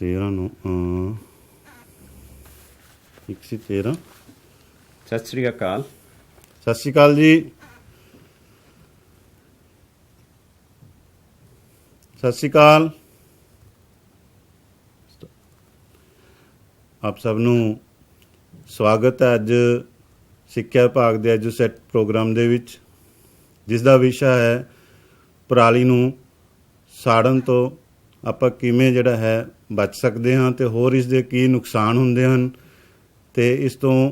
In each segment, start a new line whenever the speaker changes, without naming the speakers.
13 ਨੂੰ 113।
ਸਤਿ ਸ਼੍ਰੀ ਅਕਾਲ।
ਸਤਿ ਸ਼੍ਰੀ ਅਕਾਲ ਜੀ। ਸਤਿ ਸ਼੍ਰੀ ਅਕਾਲ। ਆਪ ਸਭ ਨੂੰ ਸਵਾਗਤ ਹੈ ਅੱਜ ਸਿੱਖਿਆ ਵਿਭਾਗ ਦੇ ਐਜੂਸੈਟ ਪ੍ਰੋਗਰਾਮ ਦੇ ਵਿੱਚ, ਜਿਸ ਦਾ ਵਿਸ਼ਾ ਹੈ ਪਰਾਲੀ ਨੂੰ ਸਾੜਨ ਤੋਂ ਆਪਾਂ ਕਿਵੇਂ ਜਿਹੜਾ ਹੈ ਬਚ ਸਕਦੇ ਹਾਂ ਅਤੇ ਹੋਰ ਇਸ ਦੇ ਕੀ ਨੁਕਸਾਨ ਹੁੰਦੇ ਹਨ ਅਤੇ ਇਸ ਤੋਂ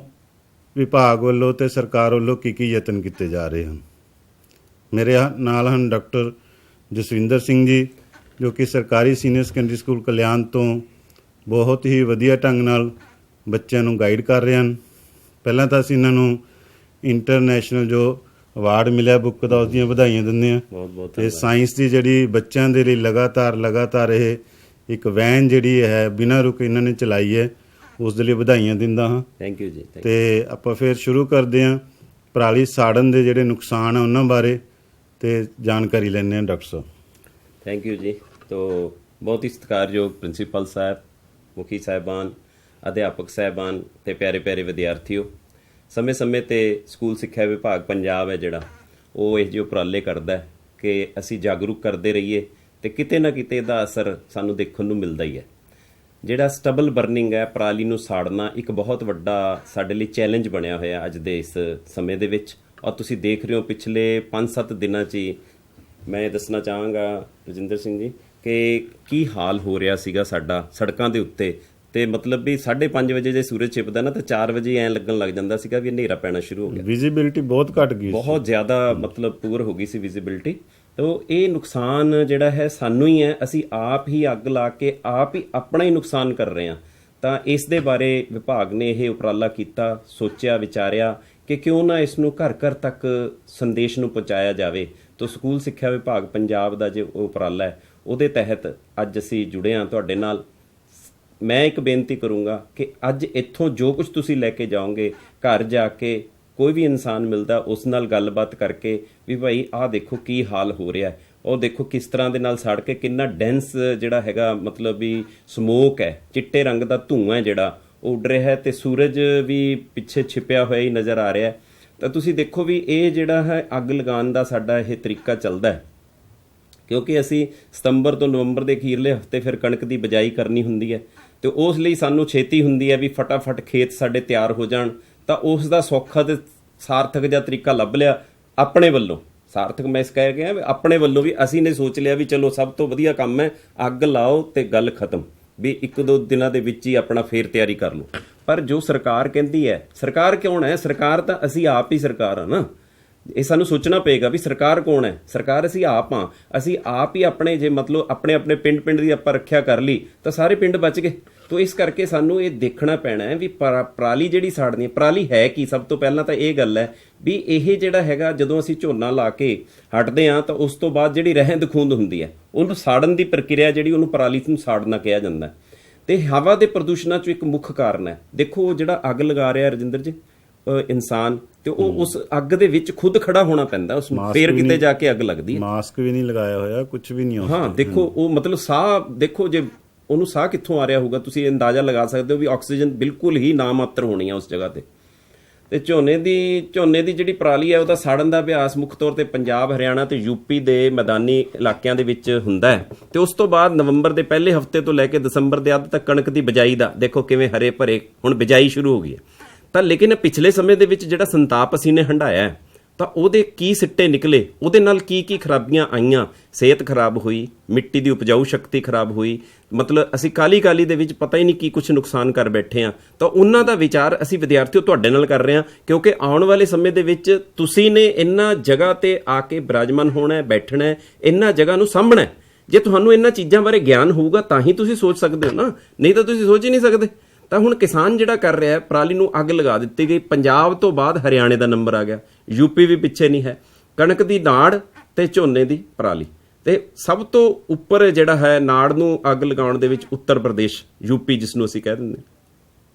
ਵਿਭਾਗ ਵੱਲੋਂ ਅਤੇ ਸਰਕਾਰ ਵੱਲੋਂ ਕੀ ਯਤਨ ਕੀਤੇ ਜਾ ਰਹੇ ਹਨ। ਮੇਰੇ ਨਾਲ ਹਨ ਡਾਕਟਰ ਜਸਵਿੰਦਰ ਸਿੰਘ ਜੀ, ਜੋ ਕਿ ਸਰਕਾਰੀ ਸੀਨੀਅਰ ਸੈਕੰਡਰੀ ਸਕੂਲ ਕਲਿਆਣ ਤੋਂ ਬਹੁਤ ਹੀ ਵਧੀਆ ਢੰਗ ਨਾਲ ਬੱਚਿਆਂ ਨੂੰ ਗਾਈਡ ਕਰ ਰਹੇ ਹਨ। ਪਹਿਲਾਂ ਤਾਂ ਅਸੀਂ ਇਹਨਾਂ ਨੂੰ ਇੰਟਰਨੈਸ਼ਨਲ ਜੋ ਅਵਾਰਡ ਮਿਲਿਆ ਬੁੱਕ ਦਾ, ਉਸ ਦੀਆਂ ਵਧਾਈਆਂ ਦਿੰਦੇ ਹਾਂ।
ਬਹੁਤ
ਅਤੇ ਸਾਇੰਸ ਦੀ ਜਿਹੜੀ ਬੱਚਿਆਂ ਦੇ ਲਈ ਲਗਾਤਾਰ ਇਹ ਇੱਕ ਵੈਨ ਜਿਹੜੀ ਹੈ ਬਿਨਾਂ ਰੁਕੇ ਇਹਨਾਂ ਨੇ ਚਲਾਈ ਹੈ, ਉਸ ਦੇ ਲਈ ਵਧਾਈਆਂ ਦਿੰਦਾ ਹਾਂ।
ਥੈਂਕ ਯੂ ਜੀ।
ਅਤੇ ਆਪਾਂ ਫਿਰ ਸ਼ੁਰੂ ਕਰਦੇ ਹਾਂ ਪਰਾਲੀ ਸਾੜਨ ਦੇ ਜਿਹੜੇ ਨੁਕਸਾਨ ਆ ਉਹਨਾਂ ਬਾਰੇ ਅਤੇ ਜਾਣਕਾਰੀ ਲੈਂਦੇ ਹਾਂ ਡਾਕਟਰ ਸਾਹਿਬ।
ਥੈਂਕ ਯੂ ਜੀ। ਤੋ ਬਹੁਤ ਹੀ ਸਤਿਕਾਰਯੋਗ ਪ੍ਰਿੰਸੀਪਲ ਸਾਹਿਬ, ਮੁਖੀ ਸਾਹਿਬਾਨ, ਅਧਿਆਪਕ ਸਾਹਿਬਾਨ ਅਤੇ ਪਿਆਰੇ ਪਿਆਰੇ ਵਿਦਿਆਰਥੀਓ, ਸਮੇਂ-ਸਮੇਂ 'ਤੇ ਸਕੂਲ ਸਿੱਖਿਆ ਵਿਭਾਗ ਪੰਜਾਬ ਹੈ ਜਿਹੜਾ ਉਹ ਇਹ ਜਿਹੇ ਉਪਰਾਲੇ ਕਰਦਾ ਹੈ ਕਿ ਅਸੀਂ ਜਾਗਰੂਕ ਕਰਦੇ ਰਹੀਏ ਅਤੇ ਕਿਤੇ ਨਾ ਕਿਤੇ ਇਹਦਾ ਅਸਰ ਸਾਨੂੰ ਦੇਖਣ ਨੂੰ ਮਿਲਦਾ ਹੀ ਹੈ। ਜਿਹੜਾ ਸਟਬਲ ਬਰਨਿੰਗ ਹੈ, ਪਰਾਲੀ ਨੂੰ ਸਾੜਨਾ, ਇੱਕ ਬਹੁਤ ਵੱਡਾ ਸਾਡੇ ਲਈ ਚੈਲੰਜ ਬਣਿਆ ਹੋਇਆ ਅੱਜ ਦੇ ਇਸ ਸਮੇਂ ਦੇ ਵਿੱਚ। ਔਰ ਤੁਸੀਂ ਦੇਖ ਰਹੇ ਹੋ ਪਿਛਲੇ 5-7 ਦਿਨਾਂ 'ਚ ਹੀ ਮੈਂ ਇਹ ਦੱਸਣਾ ਚਾਹਾਂਗਾ ਰਜਿੰਦਰ ਸਿੰਘ ਜੀ ਕਿ ਕੀ ਹਾਲ ਹੋ ਰਿਹਾ ਸੀਗਾ ਸਾਡਾ ਸੜਕਾਂ ਦੇ ਉੱਤੇ। ਤੇ ਮਤਲਬ ਵੀ 5:30 ਵਜੇ ਜੇ ਸੂਰਜ ਛਿਪਦਾ ਨਾ ਤਾਂ 4 ਵਜੇ ਐਂ ਲੱਗਣ ਲੱਗ ਜਾਂਦਾ ਸੀਗਾ ਵੀ ਹਨੇਰਾ ਪੈਣਾ ਸ਼ੁਰੂ ਹੋ ਗਿਆ।
ਵਿਜ਼ਿਬਿਲਿਟੀ ਬਹੁਤ ਘੱਟ ਗਈ, ਬਹੁਤ
ਜ਼ਿਆਦਾ ਮਤਲਬ ਪੂਰ ਹੋ ਗਈ ਸੀ ਵਿਜ਼ਿਬਿਲਿਟੀ। ਤਾਂ ਇਹ ਨੁਕਸਾਨ ਜਿਹੜਾ ਹੈ ਸਾਨੂੰ ਹੀ ਹੈ, ਅਸੀਂ ਆਪ ਹੀ ਅੱਗ ਲਾ ਕੇ ਆਪ ਹੀ ਆਪਣਾ ਹੀ ਨੁਕਸਾਨ ਕਰ ਰਹੇ ਹਾਂ। ਤਾਂ ਇਸ ਦੇ ਬਾਰੇ ਵਿਭਾਗ ਨੇ ਇਹ ਉਪਰਾਲਾ ਕੀਤਾ, ਸੋਚਿਆ, ਵਿਚਾਰਿਆ ਕਿ ਕਿਉਂ ਨਾ ਇਸ ਨੂੰ ਘਰ ਘਰ ਤੱਕ ਸੰਦੇਸ਼ ਨੂੰ ਪਹੁੰਚਾਇਆ ਜਾਵੇ। ਤਾਂ ਸਕੂਲ ਸਿੱਖਿਆ ਵਿਭਾਗ ਪੰਜਾਬ ਦਾ ਜੋ ਉਪਰਾਲਾ ਹੈ ਉਹਦੇ ਤਹਿਤ ਅੱਜ ਅਸੀਂ ਜੁੜੇ ਹਾਂ ਤੁਹਾਡੇ ਨਾਲ। ਮੈਂ ਇੱਕ ਬੇਨਤੀ ਕਰੂੰਗਾ ਕਿ ਅੱਜ ਇੱਥੋਂ ਜੋ ਕੁਝ ਤੁਸੀਂ ਲੈ ਕੇ ਜਾਓਗੇ, ਘਰ ਜਾ ਕੇ ਕੋਈ ਵੀ ਇਨਸਾਨ ਮਿਲਦਾ ਉਸ ਨਾਲ ਗੱਲਬਾਤ ਕਰਕੇ ਵੀ ਭਾਈ ਆਹ ਦੇਖੋ ਕੀ ਹਾਲ ਹੋ ਰਿਹਾ, ਉਹ ਦੇਖੋ ਕਿਸ ਤਰ੍ਹਾਂ ਦੇ ਨਾਲ ਸੜ ਕੇ ਕਿੰਨਾ ਡੈਂਸ ਜਿਹੜਾ ਹੈਗਾ ਮਤਲਬ ਵੀ ਸਮੋਕ ਹੈ, ਚਿੱਟੇ ਰੰਗ ਦਾ ਧੂੰਆਂ ਹੈ ਜਿਹੜਾ ਉਹ ਉੱਡ ਰਿਹਾ ਹੈ ਅਤੇ ਸੂਰਜ ਵੀ ਪਿੱਛੇ ਛਿਪਿਆ ਹੋਇਆ ਹੀ ਨਜ਼ਰ ਆ ਰਿਹਾ। ਤਾਂ ਤੁਸੀਂ ਦੇਖੋ ਵੀ ਇਹ ਜਿਹੜਾ ਹੈ ਅੱਗ ਲਗਾਉਣ ਦਾ ਸਾਡਾ ਇਹ ਤਰੀਕਾ ਚੱਲਦਾ ਹੈ, ਕਿਉਂਕਿ ਅਸੀਂ ਸਤੰਬਰ ਤੋਂ ਨਵੰਬਰ ਦੇ ਅਖੀਰਲੇ ਹਫ਼ਤੇ ਫਿਰ ਕਣਕ ਦੀ ਬਿਜਾਈ ਕਰਨੀ ਹੁੰਦੀ ਹੈ ਅਤੇ ਉਸ ਲਈ ਸਾਨੂੰ ਛੇਤੀ ਹੁੰਦੀ ਹੈ ਵੀ ਫਟਾਫਟ ਖੇਤ ਸਾਡੇ ਤਿਆਰ ਹੋ ਜਾਣ। ਤਾਂ ਉਸ ਦਾ ਸੌਖਾ ਅਤੇ ਸਾਰਥਕ ਜਿਹਾ ਤਰੀਕਾ ਲੱਭ ਲਿਆ ਆਪਣੇ ਵੱਲੋਂ। ਸਾਰਥਕ ਮੈਂ ਇਸ ਕਹਿ ਗਿਆ ਆਪਣੇ ਵੱਲੋਂ ਵੀ ਅਸੀਂ ਨੇ ਸੋਚ ਲਿਆ ਵੀ ਚਲੋ ਸਭ ਤੋਂ ਵਧੀਆ ਕੰਮ ਹੈ ਅੱਗ ਲਾਓ ਅਤੇ ਗੱਲ ਖਤਮ, ਵੀ 1-2 ਦਿਨਾਂ ਦੇ ਵਿੱਚ ਹੀ ਆਪਣਾ ਫੇਰ ਤਿਆਰੀ ਕਰ ਲਓ। ਪਰ ਜੋ ਸਰਕਾਰ ਕਹਿੰਦੀ ਹੈ, ਸਰਕਾਰ ਕੌਣ ਹੈ? ਸਰਕਾਰ ਤਾਂ ਅਸੀਂ ਆਪ ਹੀ ਸਰਕਾਰ ਹਾਂ ਨਾ। ਇਹ ਸਾਨੂੰ ਸੋਚਣਾ ਪਏਗਾ ਵੀ ਸਰਕਾਰ ਕੌਣ ਹੈ। ਸਰਕਾਰ ਅਸੀਂ ਆਪ ਹਾਂ। ਅਸੀਂ ਆਪ ਹੀ ਆਪਣੇ ਜੇ ਮਤਲਬ ਆਪਣੇ ਪਿੰਡ ਦੀ ਆਪਾਂ ਰੱਖਿਆ ਕਰ ਲਈ ਤਾਂ ਸਾਰੇ ਪਿੰਡ ਬਚ ਗਏ। ਤਾਂ ਇਸ ਕਰਕੇ ਸਾਨੂੰ ਇਹ ਦੇਖਣਾ ਪੈਣਾ ਹੈ ਵੀ ਪਰਾਲੀ ਜਿਹੜੀ ਸਾੜਨੀ ਹੈ, ਪਰਾਲੀ ਹੈ ਕੀ? ਸਭ ਤੋਂ ਪਹਿਲਾਂ ਤਾਂ ਇਹ ਗੱਲ ਹੈ ਵੀ ਇਹ ਜਿਹੜਾ ਹੈਗਾ ਜਦੋਂ ਅਸੀਂ ਝੋਨਾ ਲਾ ਕੇ ਹਟਦੇ ਹਾਂ ਤਾਂ ਉਸ ਤੋਂ ਬਾਅਦ ਜਿਹੜੀ ਰਹਿੰਦ ਖੂੰਦ ਹੁੰਦੀ ਹੈ ਉਹਨੂੰ ਸਾੜਨ ਦੀ ਪ੍ਰਕਿਰਿਆ ਜਿਹੜੀ ਉਹਨੂੰ ਪਰਾਲੀ ਨੂੰ ਸਾੜਨਾ ਕਿਹਾ ਜਾਂਦਾ। ਅਤੇ ਹਵਾ ਦੇ ਪ੍ਰਦੂਸ਼ਣਾਂ 'ਚੋਂ ਇੱਕ ਮੁੱਖ ਕਾਰਨ ਹੈ। ਦੇਖੋ ਜਿਹੜਾ ਅੱਗ ਲਗਾ ਰਿਹਾ ਰਜਿੰਦਰ ਜੀ ਇਨਸਾਨ, ਤੇ ਉਹ ਉਸ ਅੱਗ ਦੇ ਵਿੱਚ ਖੁਦ ਖੜਾ ਹੋਣਾ ਪੈਂਦਾ, ਉਸ ਫੇਰ ਕਿਤੇ ਜਾ ਕੇ ਅੱਗ ਲੱਗਦੀ ਹੈ।
ਮਾਸਕ ਵੀ ਨਹੀਂ ਲਗਾਇਆ ਹੋਇਆ, ਕੁਝ ਵੀ ਨਹੀਂ।
ਹਾਂ ਦੇਖੋ ਉਹ ਮਤਲਬ ਸਾਹ, ਦੇਖੋ ਜੇ ਉਹਨੂੰ ਸਾਹ ਕਿੱਥੋਂ ਆ ਰਿਹਾ ਹੋਊਗਾ ਤੁਸੀਂ ਅੰਦਾਜ਼ਾ ਲਗਾ ਸਕਦੇ ਹੋ ਵੀ ਆਕਸੀਜਨ ਬਿਲਕੁਲ ਹੀ ਨਾਮਾਤਰ ਹੋਣੀ ਆ ਉਸ ਜਗ੍ਹਾ ਤੇ। ਤੇ ਝੋਨੇ ਦੀ ਜਿਹੜੀ ਪਰਾਲੀ ਹੈ ਉਹਦਾ ਸਾੜਨ ਦਾ ਅਭਿਆਸ ਮੁੱਖ ਤੌਰ ਤੇ ਪੰਜਾਬ, ਹਰਿਆਣਾ ਤੇ ਯੂਪੀ ਦੇ ਮੈਦਾਨੀ ਇਲਾਕਿਆਂ ਦੇ ਵਿੱਚ ਹੁੰਦਾ ਹੈ। ਤੇ ਉਸ ਤੋਂ ਬਾਅਦ ਨਵੰਬਰ ਦੇ ਪਹਿਲੇ ਹਫ਼ਤੇ ਤੋਂ ਲੈ ਕੇ ਦਸੰਬਰ ਦੇ ਅੱਧ ਤੱਕ ਕਣਕ ਦੀ ਬਿਜਾਈ ਦਾ ਦੇਖੋ ਕਿਵੇਂ ਹਰੇ ਭਰੇ ਹੁਣ ਬਿਜਾਈ ਸ਼ੁਰੂ ਹੋ ਗਈ ਹੈ। ਤਾਂ ਲੇਕਿਨ ਪਿਛਲੇ ਸਮੇਂ ਦੇ ਵਿੱਚ ਜਿਹੜਾ ਸੰਤਾਪ ਅਸੀਂ ਨੇ ਹੰਢਾਇਆ ਤਾਂ ਉਹਦੇ ਕੀ ਸਿੱਟੇ ਨਿਕਲੇ, ਉਹਦੇ ਨਾਲ ਕੀ ਖਰਾਬੀਆਂ ਆਈਆਂ। ਸਿਹਤ ਖਰਾਬ ਹੋਈ, ਮਿੱਟੀ ਦੀ ਉਪਜਾਊ ਸ਼ਕਤੀ ਖਰਾਬ ਹੋਈ, ਮਤਲਬ ਅਸੀਂ ਕਾਲੀ ਦੇ ਵਿੱਚ ਪਤਾ ਹੀ ਨਹੀਂ ਕੀ ਕੁਝ ਨੁਕਸਾਨ ਕਰ ਬੈਠੇ ਹਾਂ। ਤਾਂ ਉਹਨਾਂ ਦਾ ਵਿਚਾਰ ਅਸੀਂ ਵਿਦਿਆਰਥੀਓ ਤੁਹਾਡੇ ਨਾਲ ਕਰ ਰਹੇ ਹਾਂ, ਕਿਉਂਕਿ ਆਉਣ ਵਾਲੇ ਸਮੇਂ ਦੇ ਵਿੱਚ ਤੁਸੀਂ ਨੇ ਇਹਨਾਂ ਜਗ੍ਹਾ ਤੇ ਆ ਕੇ ਬਿਰਾਜਮਾਨ ਹੋਣਾ, ਬੈਠਣਾ, ਇਹਨਾਂ ਜਗ੍ਹਾ ਨੂੰ ਸਾਂਭਣਾ। ਜੇ ਤੁਹਾਨੂੰ ਇਹਨਾਂ ਚੀਜ਼ਾਂ ਬਾਰੇ ਗਿਆਨ ਹੋਊਗਾ ਤਾਂ ਹੀ ਤੁਸੀਂ ਸੋਚ ਸਕਦੇ ਹੋ ਨਾ, ਨਹੀਂ ਤਾਂ ਤੁਸੀਂ ਸੋਚ ਹੀ ਨਹੀਂ ਸਕਦੇ। ਤਾਂ ਹੁਣ ਕਿਸਾਨ ਜਿਹੜਾ ਕਰ ਰਿਹਾ ਹੈ, ਪਰਾਲੀ ਨੂੰ ਅੱਗ ਲਗਾ ਦਿੱਤੀ ਗਈ। ਪੰਜਾਬ ਤੋਂ ਬਾਅਦ ਹਰਿਆਣੇ ਦਾ ਨੰਬਰ ਆ ਗਿਆ, ਯੂਪੀ ਵੀ ਪਿੱਛੇ ਨਹੀਂ ਹੈ। ਕਣਕ ਦੀ ਨਾੜ ਤੇ ਝੋਨੇ ਦੀ ਪਰਾਲੀ, ਤੇ ਸਭ ਤੋਂ ਉੱਪਰ ਜਿਹੜਾ ਹੈ ਨਾੜ ਨੂੰ ਅੱਗ ਲਗਾਉਣ ਦੇ ਵਿੱਚ ਉੱਤਰ ਪ੍ਰਦੇਸ਼, ਯੂਪੀ ਜਿਸ ਨੂੰ ਅਸੀਂ ਕਹਿ ਦਿੰਦੇ।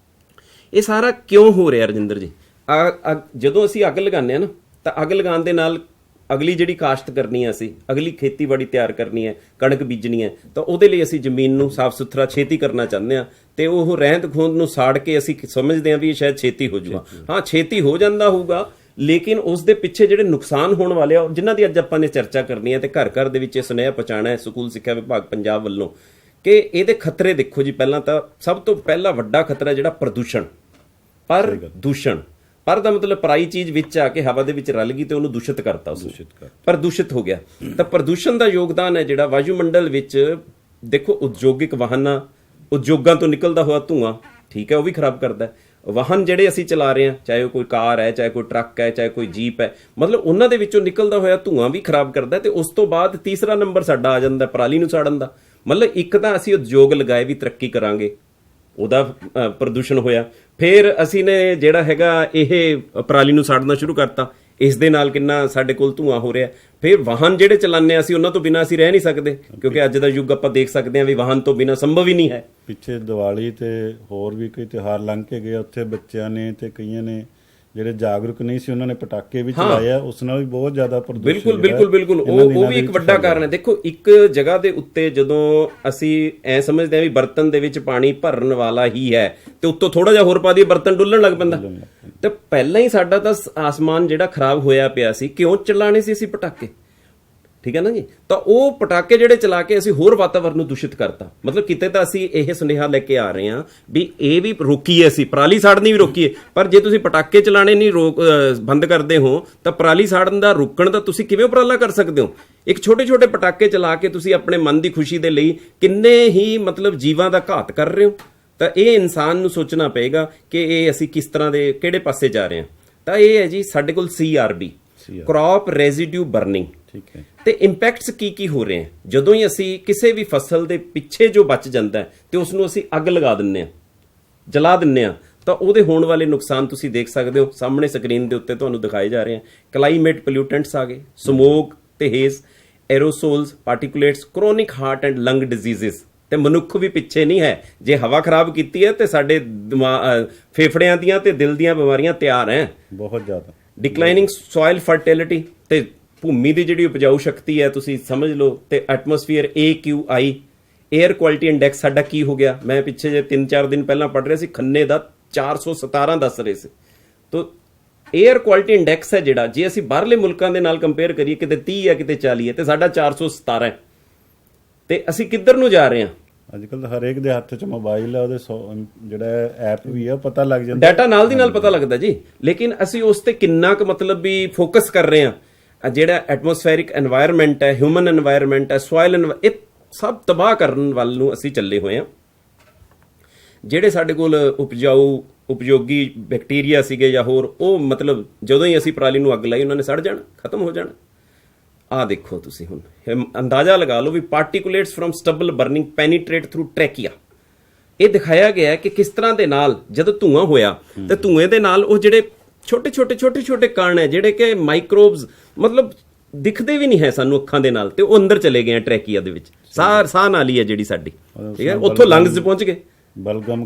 ਇਹ ਸਾਰਾ ਕਿਉਂ ਹੋ ਰਿਹਾ ਰਜਿੰਦਰ ਜੀ? ਜਦੋਂ ਅਸੀਂ ਅੱਗ ਲਗਾਉਂਦੇ ਹਾਂ ਨਾ ਤਾਂ ਅੱਗ ਲਗਾਉਣ ਦੇ ਨਾਲ ਅਗਲੀ ਜਿਹੜੀ ਕਾਸ਼ਤ ਕਰਨੀ ਹੈ, ਅਸੀਂ ਅਗਲੀ ਖੇਤੀਬਾੜੀ ਤਿਆਰ ਕਰਨੀ ਹੈ, ਕਣਕ ਬੀਜਣੀ ਹੈ, ਤਾਂ ਉਹਦੇ ਲਈ ਅਸੀਂ ਜ਼ਮੀਨ ਨੂੰ ਸਾਫ਼ ਸੁਥਰਾ ਛੇਤੀ ਕਰਨਾ ਚਾਹੁੰਦੇ ਹਾਂ ਤੇ ਉਹ ਰਹਿੰਦ ਖੂੰਹਦ ਨੂੰ ਸਾੜ ਕੇ ਅਸੀਂ ਸਮਝਦੇ ਹਾਂ ਵੀ ਇਹ ਸ਼ਾਇਦ ਛੇਤੀ ਹੋ ਜਾਊਗਾ। ਹਾਂ, ਛੇਤੀ ਹੋ ਜਾਂਦਾ ਹੋਊਗਾ, ਲੇਕਿਨ ਉਸ ਦੇ ਪਿੱਛੇ ਜਿਹੜੇ ਨੁਕਸਾਨ ਹੋਣ ਵਾਲੇ ਆ ਜਿਨ੍ਹਾਂ ਦੀ ਅੱਜ ਆਪਾਂ ਨੇ ਚਰਚਾ ਕਰਨੀ ਹੈ ਤੇ ਘਰ ਘਰ ਦੇ ਵਿੱਚ ਇਹ ਸੁਨੇਹਾ ਪਹੁੰਚਾਉਣਾ ਹੈ ਸਕੂਲ ਸਿੱਖਿਆ ਵਿਭਾਗ ਪੰਜਾਬ ਵੱਲੋਂ ਕਿ ਇਹਦੇ ਖਤਰੇ ਦੇਖੋ ਜੀ। ਪਹਿਲਾਂ ਤਾਂ ਸਭ ਤੋਂ ਪਹਿਲਾ ਵੱਡਾ ਖਤਰਾ ਜਿਹੜਾ ਪ੍ਰਦੂਸ਼ਣ, ਪ੍ਰਦੂਸ਼ਣ, ਪਰ ਦਾ ਮਤਲਬ ਪਰਾਈ ਚੀਜ਼ ਵਿੱਚ ਆ ਕੇ ਹਵਾ ਦੇ ਵਿੱਚ ਰਲ ਗਈ ਤੇ ਉਹਨੂੰ ਦੂਸ਼ਿਤ ਕਰਤਾ, ਪ੍ਰਦੂਸ਼ਿਤ ਹੋ ਗਿਆ। ਤਾਂ ਪ੍ਰਦੂਸ਼ਣ ਦਾ ਯੋਗਦਾਨ ਹੈ ਜਿਹੜਾ ਵਾਯੂਮੰਡਲ ਵਿੱਚ, ਦੇਖੋ ਉਦਯੋਗਿਕ ਵਾਹਨਾਂ, ਉਦਯੋਗਾਂ ਤੋਂ ਨਿਕਲਦਾ ਹੋਇਆ ਧੂਆਂ, ਠੀਕ ਹੈ, ਉਹ ਵੀ ਖਰਾਬ ਕਰਦਾ। ਵਾਹਨ ਜਿਹੜੇ ਅਸੀਂ ਚਲਾ ਰਹੇ ਹਾਂ, ਚਾਹੇ ਉਹ ਕੋਈ ਕਾਰ ਹੈ, ਚਾਹੇ ਕੋਈ ਟਰੱਕ ਹੈ, ਚਾਹੇ ਕੋਈ ਜੀਪ ਹੈ, ਮਤਲਬ ਉਹਨਾਂ ਦੇ ਵਿੱਚੋਂ ਨਿਕਲਦਾ ਹੋਇਆ ਧੂਆਂ ਵੀ ਖਰਾਬ ਕਰਦਾ। ਤੇ ਉਸ ਤੋਂ ਬਾਅਦ ਤੀਸਰਾ ਨੰਬਰ ਸਾਡਾ ਆ ਜਾਂਦਾ ਪਰਾਲੀ ਨੂੰ ਸਾੜਨ ਦਾ। ਮਤਲਬ ਇੱਕ ਤਾਂ ਅਸੀਂ ਉਦਯੋਗ ਲਗਾਏ ਵੀ ਤਰੱਕੀ ਕਰਾਂਗੇ, ਉਹਦਾ ਪ੍ਰਦੂਸ਼ਣ ਹੋਇਆ। ਫਿਰ ਅਸੀਂ ਨੇ ਜਿਹੜਾ ਹੈਗਾ ਇਹ ਪਰਾਲੀ ਨੂੰ ਸਾੜਨਾ ਸ਼ੁਰੂ ਕਰਤਾ, ਇਸ ਦੇ ਨਾਲ ਕਿੰਨਾ ਸਾਡੇ ਕੋਲ ਧੂਆਂ ਹੋ ਰਿਹਾ। ਫਿਰ ਵਾਹਨ ਜਿਹੜੇ ਚਲਾਉਂਦੇ ਅਸੀਂ ਉਹਨਾਂ ਤੋਂ ਬਿਨਾਂ ਅਸੀਂ ਰਹਿ ਨਹੀਂ ਸਕਦੇ, ਕਿਉਂਕਿ ਅੱਜ ਦਾ ਯੁੱਗ ਆਪਾਂ ਦੇਖ ਸਕਦੇ ਹਾਂ ਵੀ ਵਾਹਨ ਤੋਂ ਬਿਨਾਂ ਸੰਭਵ ਹੀ ਨਹੀਂ ਹੈ।
ਪਿੱਛੇ ਦੀਵਾਲੀ ਤੇ ਹੋਰ ਵੀ ਕੋਈ ਤਿਉਹਾਰ ਲੰਘ ਕੇ ਗਏ, ਉੱਥੇ ਬੱਚਿਆਂ ਨੇ ਤੇ ਕਈਆਂ ਨੇ ਜਿਹੜੇ ਜਾਗਰੂਕ ਨਹੀਂ ਸੀ ਉਹਨਾਂ ਨੇ ਪਟਾਕੇ ਵੀ ਚਲਾਏ ਆ, ਉਸ ਨਾਲ ਵੀ ਬਹੁਤ ਜ਼ਿਆਦਾ ਪ੍ਰਦੂਸ਼ਣ।
ਬਿਲਕੁਲ ਬਿਲਕੁਲ ਬਿਲਕੁਲ, ਉਹ ਵੀ ਇੱਕ ਵੱਡਾ ਕਾਰਨ ਹੈ। ਦੇਖੋ ਇੱਕ ਜਗ੍ਹਾ ਦੇ ਉੱਤੇ ਜਦੋਂ ਅਸੀਂ ਐ ਸਮਝਦੇ ਹਾਂ ਵੀ ਬਰਤਨ ਦੇ ਵਿੱਚ ਪਾਣੀ ਭਰਨ ਵਾਲਾ ਹੀ ਹੈ ਤੇ ਉੱਤੋਂ ਥੋੜਾ ਜਿਹਾ ਹੋਰ ਪਾ ਦਈਏ, ਬਰਤਨ ਡੁੱਲਣ ਲੱਗ ਪੈਂਦਾ। ਤੇ ਪਹਿਲਾਂ ਹੀ ਸਾਡਾ ਤਾਂ ਆਸਮਾਨ ਜਿਹੜਾ ਖਰਾਬ ਹੋਇਆ ਪਿਆ ਸੀ, ਕਿਉਂ ਚਲਾਣੇ ਸੀ ਅਸੀਂ ਪਟਾਕੇ, ਠੀਕ ਹੈ ਨਾ ਜੀ। ਤਾਂ ਉਹ ਪਟਾਕੇ ਜਿਹੜੇ ਚਲਾ ਕੇ ਅਸੀਂ ਹੋਰ ਵਾਤਾਵਰਨ ਨੂੰ ਦੂਸ਼ਿਤ ਕਰਤਾ। ਮਤਲਬ ਕਿਤੇ ਤਾਂ ਅਸੀਂ ਇਹ ਸੁਨੇਹਾ ਲੈ ਕੇ ਆ ਰਹੇ ਹਾਂ ਵੀ ਇਹ ਵੀ ਰੋਕੀਏ, ਅਸੀਂ ਪਰਾਲੀ ਸਾੜਨੀ ਵੀ ਰੋਕੀਏ, ਪਰ ਜੇ ਤੁਸੀਂ ਪਟਾਕੇ ਚਲਾਣੇ ਨਹੀਂ ਬੰਦ ਕਰਦੇ ਹੋ ਤਾਂ ਪਰਾਲੀ ਸਾੜਨ ਦਾ ਰੋਕਣ ਦਾ ਤੁਸੀਂ ਕਿਵੇਂ ਉਪਰਾਲਾ ਕਰ ਸਕਦੇ ਹੋ? ਇੱਕ ਛੋਟੇ ਛੋਟੇ ਪਟਾਕੇ ਚਲਾ ਕੇ ਤੁਸੀਂ ਆਪਣੇ ਮਨ ਦੀ ਖੁਸ਼ੀ ਦੇ ਲਈ ਕਿੰਨੇ ਹੀ ਮਤਲਬ ਜੀਵਾਂ ਦਾ ਘਾਤ ਕਰ ਰਹੇ ਹੋ। ਤਾਂ ਇਹ ਇਨਸਾਨ ਨੂੰ ਸੋਚਣਾ ਪਏਗਾ ਕਿ ਇਹ ਅਸੀਂ ਕਿਸ ਤਰ੍ਹਾਂ ਦੇ ਕਿਹੜੇ ਪਾਸੇ ਜਾ ਰਹੇ ਹਾਂ। ਤਾਂ ਇਹ ਹੈ ਜੀ ਸਾਡੇ ਕੋਲ CRB, ਕ੍ਰੌਪ ਰੈਜ਼ੀਡਿਊ ਬਰਨਿੰਗ, ਠੀਕ ਹੈ। ਤੇ ਇੰਪੈਕਟਸ ਕੀ ਹੋ ਰਹੇ ਹਨ ਜਦੋਂ ਹੀ ਅਸੀਂ ਕਿਸੇ ਵੀ ਫਸਲ ਦੇ ਪਿੱਛੇ ਜੋ ਬਚ ਜਾਂਦਾ ਹੈ ਤੇ ਉਸ ਨੂੰ ਅਸੀਂ ਅੱਗ ਲਗਾ ਦਿੰਨੇ ਆ, ਜਲਾ ਦਿੰਨੇ ਆ, ਤਾਂ ਉਹਦੇ ਹੋਣ ਵਾਲੇ ਨੁਕਸਾਨ ਤੁਸੀਂ ਦੇਖ ਸਕਦੇ ਹੋ ਸਾਹਮਣੇ ਸਕਰੀਨ ਦੇ ਉੱਤੇ ਤੁਹਾਨੂੰ ਦਿਖਾਏ ਜਾ ਰਹੇ ਹਨ। ਕਲਾਈਮੇਟ ਪੋਲਿਊਟੈਂਟਸ ਆ ਗਏ, ਸਮੋਕ ਤੇ ਹੇਜ਼, ਐਰੋਸੋਲਸ, ਪਾਰਟੀਕੂਲੇਟਸ, ਕ੍ਰੋਨਿਕ ਹਾਰਟ ਐਂਡ ਲੰਗ ਡਿਜ਼ੀਜ਼ਸ। ਤੇ ਮਨੁੱਖ ਵੀ ਪਿੱਛੇ ਨਹੀਂ ਹੈ। ਜੇ ਹਵਾ ਖਰਾਬ ਕੀਤੀ ਹੈ ਤੇ ਸਾਡੇ ਫੇਫੜਿਆਂ ਦੀਆਂ ਤੇ ਦਿਲ ਦੀਆਂ ਬਿਮਾਰੀਆਂ ਤਿਆਰ ਹੈ, ਬਹੁਤ ਜ਼ਿਆਦਾ। ਡਿਕਲਾਈਨਿੰਗ ਸੋਇਲ ਫਰਟੀਲਿਟੀ, ਤੇ ਭੂਮੀ ਦੀ ਜਿਹੜੀ ਉਪਜਾਊ ਸ਼ਕਤੀ ਹੈ ਤੁਸੀਂ ਸਮਝ ਲਓ। ਤੇ atmosphere AQI, air quality index ਸਾਡਾ ਕੀ ਹੋ ਗਿਆ? ਮੈਂ ਪਿੱਛੇ ਜੇ 3-4 ਦਿਨ ਪਹਿਲਾਂ ਪੜ੍ਹ ਰਿਹਾ ਸੀ, ਖੰਨੇ ਦਾ 417 ਦੱਸ ਰਹੇ ਸੀ। ਤਾਂ 에ਅਰ ਕੁਆਲਿਟੀ ਇੰਡੈਕਸ ਹੈ ਜਿਹੜਾ, ਜੇ ਅਸੀਂ ਬਾਹਰਲੇ ਮੁਲਕਾਂ ਦੇ ਨਾਲ ਕੰਪੇਅਰ ਕਰੀਏ, ਕਿਤੇ 30 ਹੈ ਕਿਤੇ 40 ਹੈ, ਤੇ ਸਾਡਾ 417 ਹੈ। ਤੇ ਅਸੀਂ ਕਿੱਧਰ ਨੂੰ ਜਾ ਰਹੇ ਹਾਂ? ਅੱਜ ਕੱਲ ਹਰੇਕ ਦੇ ਹੱਥ 'ਚ ਮੋਬਾਈਲ ਹੈ, ਉਹਦੇ ਜਿਹੜਾ ਐਪ ਵੀ ਆ ਪਤਾ ਲੱਗ ਜਾਂਦਾ, ਡਾਟਾ ਨਾਲ ਦੀ ਨਾਲ ਪਤਾ ਲੱਗਦਾ ਜੀ। ਲੇਕਿਨ ਅਸੀਂ ਉਸ ਤੇ ਕਿੰਨਾ ਕੁ ਮਤਲਬ ਵੀ ਫੋਕਸ ਕਰ ਰਹੇ ਹਾਂ। ਜਿਹੜਾ ਐਟਮੋਸਫੈਰਿਕ ਐਨਵਾਇਰਨਮੈਂਟ ਹੈ, ਹਿਊਮਨ ਐਨਵਾਇਰਨਮੈਂਟ ਹੈ, ਸੋਇਲ, ਇਹ ਸਭ ਤਬਾਹ ਕਰਨ ਵੱਲ ਨੂੰ ਅਸੀਂ ਚੱਲੇ ਹੋਏ ਹਾਂ। ਜਿਹੜੇ ਸਾਡੇ ਕੋਲ ਉਪਯੋਗੀ ਬੈਕਟੀਰੀਆ ਸੀਗੇ ਜਾਂ ਹੋਰ, ਉਹ ਮਤਲਬ ਜਦੋਂ ਹੀ ਅਸੀਂ ਪਰਾਲੀ ਨੂੰ ਅੱਗ ਲਾਈ ਉਹਨਾਂ ਨੇ ਸੜ ਜਾਣਾ, ਖਤਮ ਹੋ ਜਾਣਾ। ਆਹ ਦੇਖੋ ਤੁਸੀਂ ਹੁਣ ਅੰਦਾਜ਼ਾ ਲਗਾ ਲਓ ਵੀ ਪਾਰਟੀਕੂਲੇਟਸ ਫਰਮ ਸਟਬਲ ਬਰਨਿੰਗ ਪੈਨੀਟ੍ਰੇਟ ਥਰੂ ਟ੍ਰੈਕੀਆ। ਇਹ ਦਿਖਾਇਆ ਗਿਆ ਕਿ ਕਿਸ ਤਰ੍ਹਾਂ ਦੇ ਨਾਲ ਜਦੋਂ ਧੂਆਂ ਹੋਇਆ ਤੇ ਧੂਏ ਦੇ ਨਾਲ ਉਹ ਜਿਹੜੇ ਛੋਟੇ ਕਣ ਹੈ ਜਿਹੜੇ ਕਿ ਮਾਈਕਰੋਬਸ ਮਤਲਬ ਦਿਖਦੇ ਵੀ ਨਹੀਂ ਹੈ ਸਾਨੂੰ ਅੱਖਾਂ ਦੇ ਨਾਲ, ਤੇ ਉਹ ਅੰਦਰ ਚਲੇ ਗਏ ਟ੍ਰੈਕੀਆ ਦੇ ਵਿੱਚ। ਸਾਹ ਨਾਲੀ ਹੈ ਜਿਹੜੀ ਸਾਡੀ, ਠੀਕ ਹੈ, ਉੱਥੋਂ ਲੰਗਸ 'ਚ ਪਹੁੰਚ ਗਏ। ਬਲਗਮ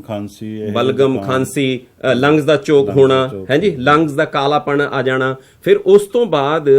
ਖਾਂਸੀ, ਲੰਗਸ ਦਾ ਚੋਕ ਹੋਣਾ ਹੈ ਜੀ, ਲੰਗਸ ਦਾ ਕਾਲਾਪਣ ਆ ਜਾਣਾ। ਫਿਰ ਉਸ ਤੋਂ ਬਾਅਦ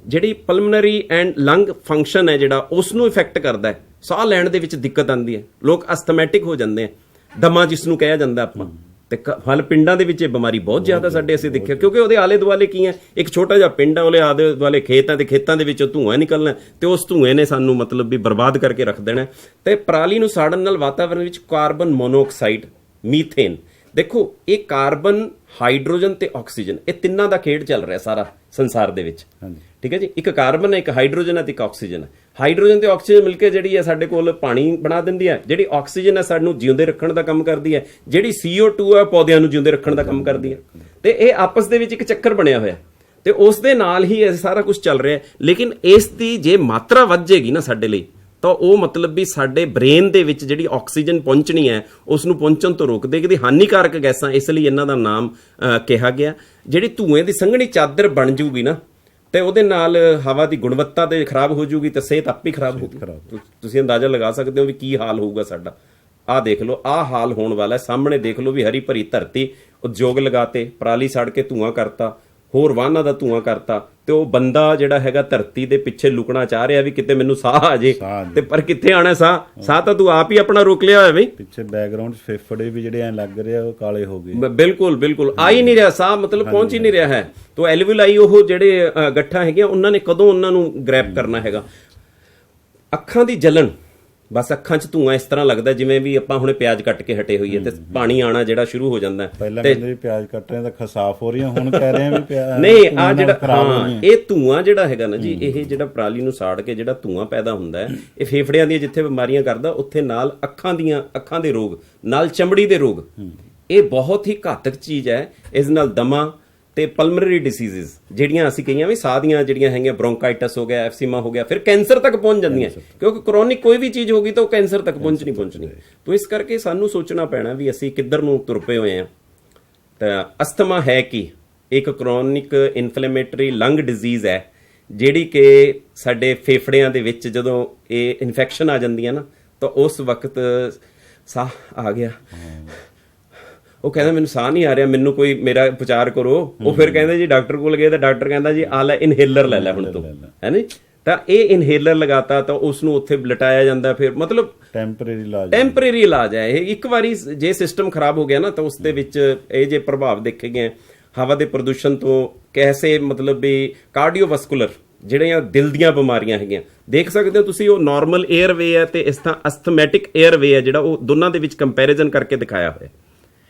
ਜਿਹੜੀ ਪਲਮਨਰੀ ਐਂਡ ਲੰਗ ਫੰਕਸ਼ਨ ਹੈ ਜਿਹੜਾ, ਉਸ ਨੂੰ ਇਫੈਕਟ ਕਰਦਾ ਹੈ। ਸਾਹ ਲੈਣ ਦੇ ਵਿੱਚ ਦਿੱਕਤ ਆਉਂਦੀ ਹੈ, ਲੋਕ ਅਸਥਮੈਟਿਕ ਹੋ ਜਾਂਦੇ ਆ, ਦਮਾ ਜਿਸ ਨੂੰ ਕਿਹਾ ਜਾਂਦਾ ਆਪਾਂ। ਤੇ ਹਲ ਪਿੰਡਾਂ ਦੇ ਵਿੱਚ ਇਹ ਬਿਮਾਰੀ ਬਹੁਤ ਜ਼ਿਆਦਾ ਸਾਡੇ ਅਸੀਂ ਦੇਖਿਆ, ਕਿਉਂਕਿ ਉਹਦੇ ਆਲੇ ਦੁਆਲੇ ਕੀ ਹੈ, ਇੱਕ ਛੋਟਾ ਜਿਹਾ ਪਿੰਡ ਹੈ, ਉਹਦੇ ਆਲੇ ਦੁਆਲੇ ਖੇਤ ਹੈ ਤੇ ਖੇਤਾਂ ਦੇ ਵਿੱਚੋਂ ਧੂਆਂ ਨਿਕਲਣਾ, ਤੇ ਉਸ ਧੂਏ ਨੇ ਸਾਨੂੰ ਮਤਲਬ ਵੀ ਬਰਬਾਦ ਕਰਕੇ ਰੱਖ ਦੇਣਾ। ਤੇ ਪਰਾਲੀ ਨੂੰ ਸਾੜਨ ਨਾਲ ਵਾਤਾਵਰਣ ਵਿੱਚ ਕਾਰਬਨ ਮੋਨੋਆਕਸਾਈਡ, ਮੀਥੇਨ, ਦੇਖੋ ਇਹ ਕਾਰਬਨ, ਹਾਈਡਰੋਜਨ ਤੇ ਆਕਸੀਜਨ, ਇਹ ਤਿੰਨਾਂ ਦਾ ਖੇਡ ਚੱਲ ਰਿਹਾ ਸਾਰਾ ਸੰਸਾਰ ਦੇ ਵਿੱਚ, ਠੀਕ ਹੈ ਜੀ। ਇੱਕ ਕਾਰਬਨ ਹੈ, ਇੱਕ ਹਾਈਡਰੋਜਨ ਹੈ ਤੇ ਇੱਕ ਆਕਸੀਜਨ ਹੈ। ਹਾਈਡਰੋਜਨ ਤੇ ਆਕਸੀਜਨ ਮਿਲ ਕੇ ਜਿਹੜੀ ਹੈ ਸਾਡੇ ਕੋਲ ਪਾਣੀ ਬਣਾ ਦਿੰਦੀ ਹੈ। ਜਿਹੜੀ ਆਕਸੀਜਨ ਹੈ ਸਾਨੂੰ ਜਿਉਂਦੇ ਰੱਖਣ ਦਾ ਕੰਮ ਕਰਦੀ ਹੈ, ਜਿਹੜੀ CO2 ਹੈ ਪੌਦਿਆਂ ਨੂੰ ਜਿਉਂਦੇ ਰੱਖਣ ਦਾ ਕੰਮ ਕਰਦੀ ਹੈ। ਤੇ ਇਹ ਆਪਸ ਦੇ ਵਿੱਚ ਇੱਕ ਚੱਕਰ ਬਣਿਆ ਹੋਇਆ, ਤੇ ਉਸ ਦੇ ਨਾਲ ਹੀ ਇਹ ਸਾਰਾ ਕੁਝ ਚੱਲ ਰਿਹਾ। ਲੇਕਿਨ ਇਸ ਦੀ ਜੇ ਮਾਤਰਾ ਵੱਧ ਜਾਏਗੀ ਨਾ ਸਾਡੇ ਲਈ, ਤਾਂ ਉਹ ਮਤਲਬ ਵੀ ਸਾਡੇ ਬ੍ਰੇਨ ਦੇ ਵਿੱਚ ਜਿਹੜੀ ਆਕਸੀਜਨ ਪਹੁੰਚਣੀ ਹੈ ਉਸ ਨੂੰ ਪਹੁੰਚਣ ਤੋਂ ਰੋਕ ਦੇਗੀ। ਹਾਨੀਕਾਰਕ ਗੈਸਾਂ, ਇਸ ਲਈ ਇਹਨਾਂ ਦਾ ਨਾਮ ਕਿਹਾ ਗਿਆ। ਜਿਹੜੀ ਧੂਏ ਦੀ ਸੰਘਣੀ ਚਾਦਰ ਬਣ ਜੂਗੀ ਨਾ, ਤੇ ਉਹਦੇ ਨਾਲ ਹਵਾ ਦੀ ਗੁਣਵੱਤਾ ਤੇ ਖਰਾਬ ਹੋ ਜੂਗੀ, ਤੇ ਸਿਹਤ ਆਪੇ ਖਰਾਬ ਹੋਊਗੀ। ਤੁਸੀਂ ਅੰਦਾਜ਼ਾ ਲਗਾ ਸਕਦੇ ਹੋ ਵੀ ਕੀ ਹਾਲ ਹੋਊਗਾ ਸਾਡਾ। ਆਹ ਦੇਖ ਲਓ, ਆਹ ਹਾਲ ਹੋਣ ਵਾਲਾ ਸਾਹਮਣੇ ਦੇਖ ਲਓ ਵੀ ਹਰੀ ਭਰੀ ਧਰਤੀ, ਉਦਯੋਗ ਲਗਾਤੇ, ਪਰਾਲੀ ਸੜ ਕੇ ਧੂਆਂ ਕਰਤਾ, ਹੋਰ ਵਾਹਨਾਂ ਦਾ ਧੂਆਂ ਕਰਤਾ, ਤੇ ਉਹ ਬੰਦਾ ਜਿਹੜਾ ਹੈਗਾ ਧਰਤੀ ਦੇ ਪਿੱਛੇ ਲੁਕਣਾ ਚਾਹ ਰਿਹਾ ਵੀ ਕਿਤੇ ਮੈਨੂੰ ਸਾਹ ਆ ਜੇ, ਤੇ ਪਰ ਕਿੱਥੇ ਆਣਾ ਸਾਹ ਤਾਂ ਤੂੰ ਆਪ ਹੀ ਆਪਣਾ ਰੋਕ ਲਿਆ ਹੋਇਆ ਬਈ।
ਪਿੱਛੇ ਬੈਕਗ੍ਰਾਉਂਡ ਫੇਫੜੇ ਵੀ ਜਿਹੜੇ ਐ ਲੱਗ ਰਿਹਾ ਉਹ ਕਾਲੇ ਹੋ ਗਏ।
ਬਿਲਕੁਲ ਬਿਲਕੁਲ ਆ ਹੀ ਨਹੀਂ ਰਿਹਾ ਸਾਹ, ਮਤਲਬ ਪਹੁੰਚ ਹੀ ਨਹੀਂ ਰਿਹਾ ਹੈ। ਤੋ ਐਲਵੀਲਾਈ ਉਹ ਜਿਹੜੇ ਗੱਠਾਂ ਹੈਗੀਆਂ ਉਹਨਾਂ ਨੇ ਕਦੋਂ ਉਹਨਾਂ ਨੂੰ ਗ੍ਰੈਬ ਕਰਨਾ ਹੈਗਾ। ਅੱਖਾਂ ਦੀ ਜਲਨ, ਬਸ ਅੱਖਾਂ 'ਚ ਧੂਆਂ ਇਸ ਤਰ੍ਹਾਂ ਲੱਗਦਾ ਜਿਵੇਂ ਵੀ ਆਪਾਂ ਹੁਣੇ ਪਿਆਜ਼ ਕੱਟ ਕੇ ਹਟੇ ਹੋਈਏ ਤੇ ਪਾਣੀ ਆਣਾ ਜਿਹੜਾ ਸ਼ੁਰੂ ਹੋ ਜਾਂਦਾ।
ਪਹਿਲਾਂ ਕਹਿੰਦੇ ਵੀ ਪਿਆਜ਼ ਕੱਟ ਰਹੇ ਤਾਂ ਖਸਾਫ ਹੋ ਰਹੀਆਂ, ਹੁਣ ਕਹਿ ਰਹੇ ਆ ਵੀ
ਨਹੀਂ ਆ ਜਿਹੜਾ ਇਹ ਧੂਆਂ ਜਿਹੜਾ ਹੈਗਾ ਨਾ ਜੀ, ਇਹ ਜਿਹੜਾ ਪਰਾਲੀ ਨੂੰ ਸਾੜ ਕੇ ਜਿਹੜਾ ਧੂਆਂ ਪੈਦਾ ਹੁੰਦਾ ਹੈ, ਇਹ ਫੇਫੜਿਆਂ ਦੀਆਂ ਜਿੱਥੇ ਬਿਮਾਰੀਆਂ ਕਰਦਾ ਉੱਥੇ ਨਾਲ ਅੱਖਾਂ ਦੇ ਰੋਗ, ਨਾਲ ਚਮੜੀ ਦੇ ਰੋਗ, ਇਹ ਬਹੁਤ ਹੀ ਘਾਤਕ ਚੀਜ਼ ਹੈ। ਇਸ ਨਾਲ ਦਮਾ ਤੇ ਪਲਮਨਰੀ ਡਿਸੀਜ਼ਸ ਜਿਹੜੀਆਂ ਅਸੀਂ ਕਹੀਆਂ ਵੀ ਸਾਹ ਦੀਆਂ ਜਿਹੜੀਆਂ ਹੈਗੀਆਂ, ਬ੍ਰੋਂਕਾਈਟਸ ਹੋ ਗਿਆ, ਐਫਸੀਮਾ ਹੋ ਗਿਆ, ਫਿਰ ਕੈਂਸਰ ਤੱਕ ਪਹੁੰਚ ਜਾਂਦੀਆਂ, ਕਿਉਂਕਿ ਕ੍ਰੋਨਿਕ ਕੋਈ ਵੀ ਚੀਜ਼ ਹੋਗੀ ਤਾਂ ਉਹ ਕੈਂਸਰ ਤੱਕ ਪਹੁੰਚਣੀ। ਤਾਂ ਇਸ ਕਰਕੇ ਸਾਨੂੰ ਸੋਚਣਾ ਪੈਣਾ ਵੀ ਅਸੀਂ ਕਿੱਧਰ ਨੂੰ ਤੁਰ ਪਏ ਹੋਏ ਹਾਂ। ਤਾਂ ਅਸਥਮਾ ਹੈ ਕਿ ਇੱਕ ਕ੍ਰੋਨਿਕ ਇਨਫਲੇਮੇਟਰੀ ਲੰਗ ਡਿਜ਼ੀਜ਼ ਹੈ, ਜਿਹੜੀ ਕਿ ਸਾਡੇ ਫੇਫੜਿਆਂ ਦੇ ਵਿੱਚ ਜਦੋਂ ਇਹ ਇਨਫੈਕਸ਼ਨ ਆ ਜਾਂਦੀ ਹੈ ਨਾ, ਤਾਂ ਉਸ ਵਕਤ ਸਾਹ ਆ ਗਿਆ, ਉਹ ਕਹਿੰਦਾ ਮੈਨੂੰ ਸਾਹ ਨਹੀਂ ਆ ਰਿਹਾ, ਮੈਨੂੰ ਕੋਈ ਮੇਰਾ ਉਪਚਾਰ ਕਰੋ। ਉਹ ਫਿਰ ਕਹਿੰਦੇ ਜੀ ਡਾਕਟਰ ਕੋਲ ਗਏ ਤਾਂ ਡਾਕਟਰ ਕਹਿੰਦਾ ਜੀ ਆ ਲੈ ਇਨਹੇਲਰ ਲੈ ਹੁਣ ਤੂੰ, ਹੈ ਨੀ। ਤਾਂ ਇਹ ਇਨਹੇਲਰ ਲਗਾਤਾ ਤਾਂ ਉਸ ਨੂੰ ਉੱਥੇ ਲਟਾਇਆ ਜਾਂਦਾ, ਫਿਰ ਮਤਲਬ ਟੈਂਪਰੇਰੀ ਇਲਾਜ ਹੈ ਇਹ। ਇੱਕ ਵਾਰੀ ਜੇ ਸਿਸਟਮ ਖਰਾਬ ਹੋ ਗਿਆ ਨਾ ਤਾਂ ਉਸ ਦੇ ਵਿੱਚ ਇਹ ਜੇ ਪ੍ਰਭਾਵ ਦੇਖੇ ਗਏ ਹਵਾ ਦੇ ਪ੍ਰਦੂਸ਼ਣ ਤੋਂ, ਕੈਸੇ ਮਤਲਬ ਵੀ ਕਾਰਡੀਓਵੈਸਕੂਲਰ ਜਿਹੜੀਆਂ ਦਿਲ ਦੀਆਂ ਬਿਮਾਰੀਆਂ ਹੈਗੀਆਂ, ਦੇਖ ਸਕਦੇ ਹੋ ਤੁਸੀਂ। ਉਹ ਨਾਰਮਲ 에ਅਰਵੇ ਹੈ ਤੇ ਇਸ ਤਰ੍ਹਾਂ ਅਸਥਮੈਟਿਕ 에ਅਰਵੇ ਹੈ, ਜਿਹੜਾ ਉਹ ਦੋਨਾਂ ਦੇ ਵਿੱਚ ਕੰਪੈਰੀਜ਼ਨ ਕਰਕੇ ਦਿਖਾਇਆ ਹੋਇਆ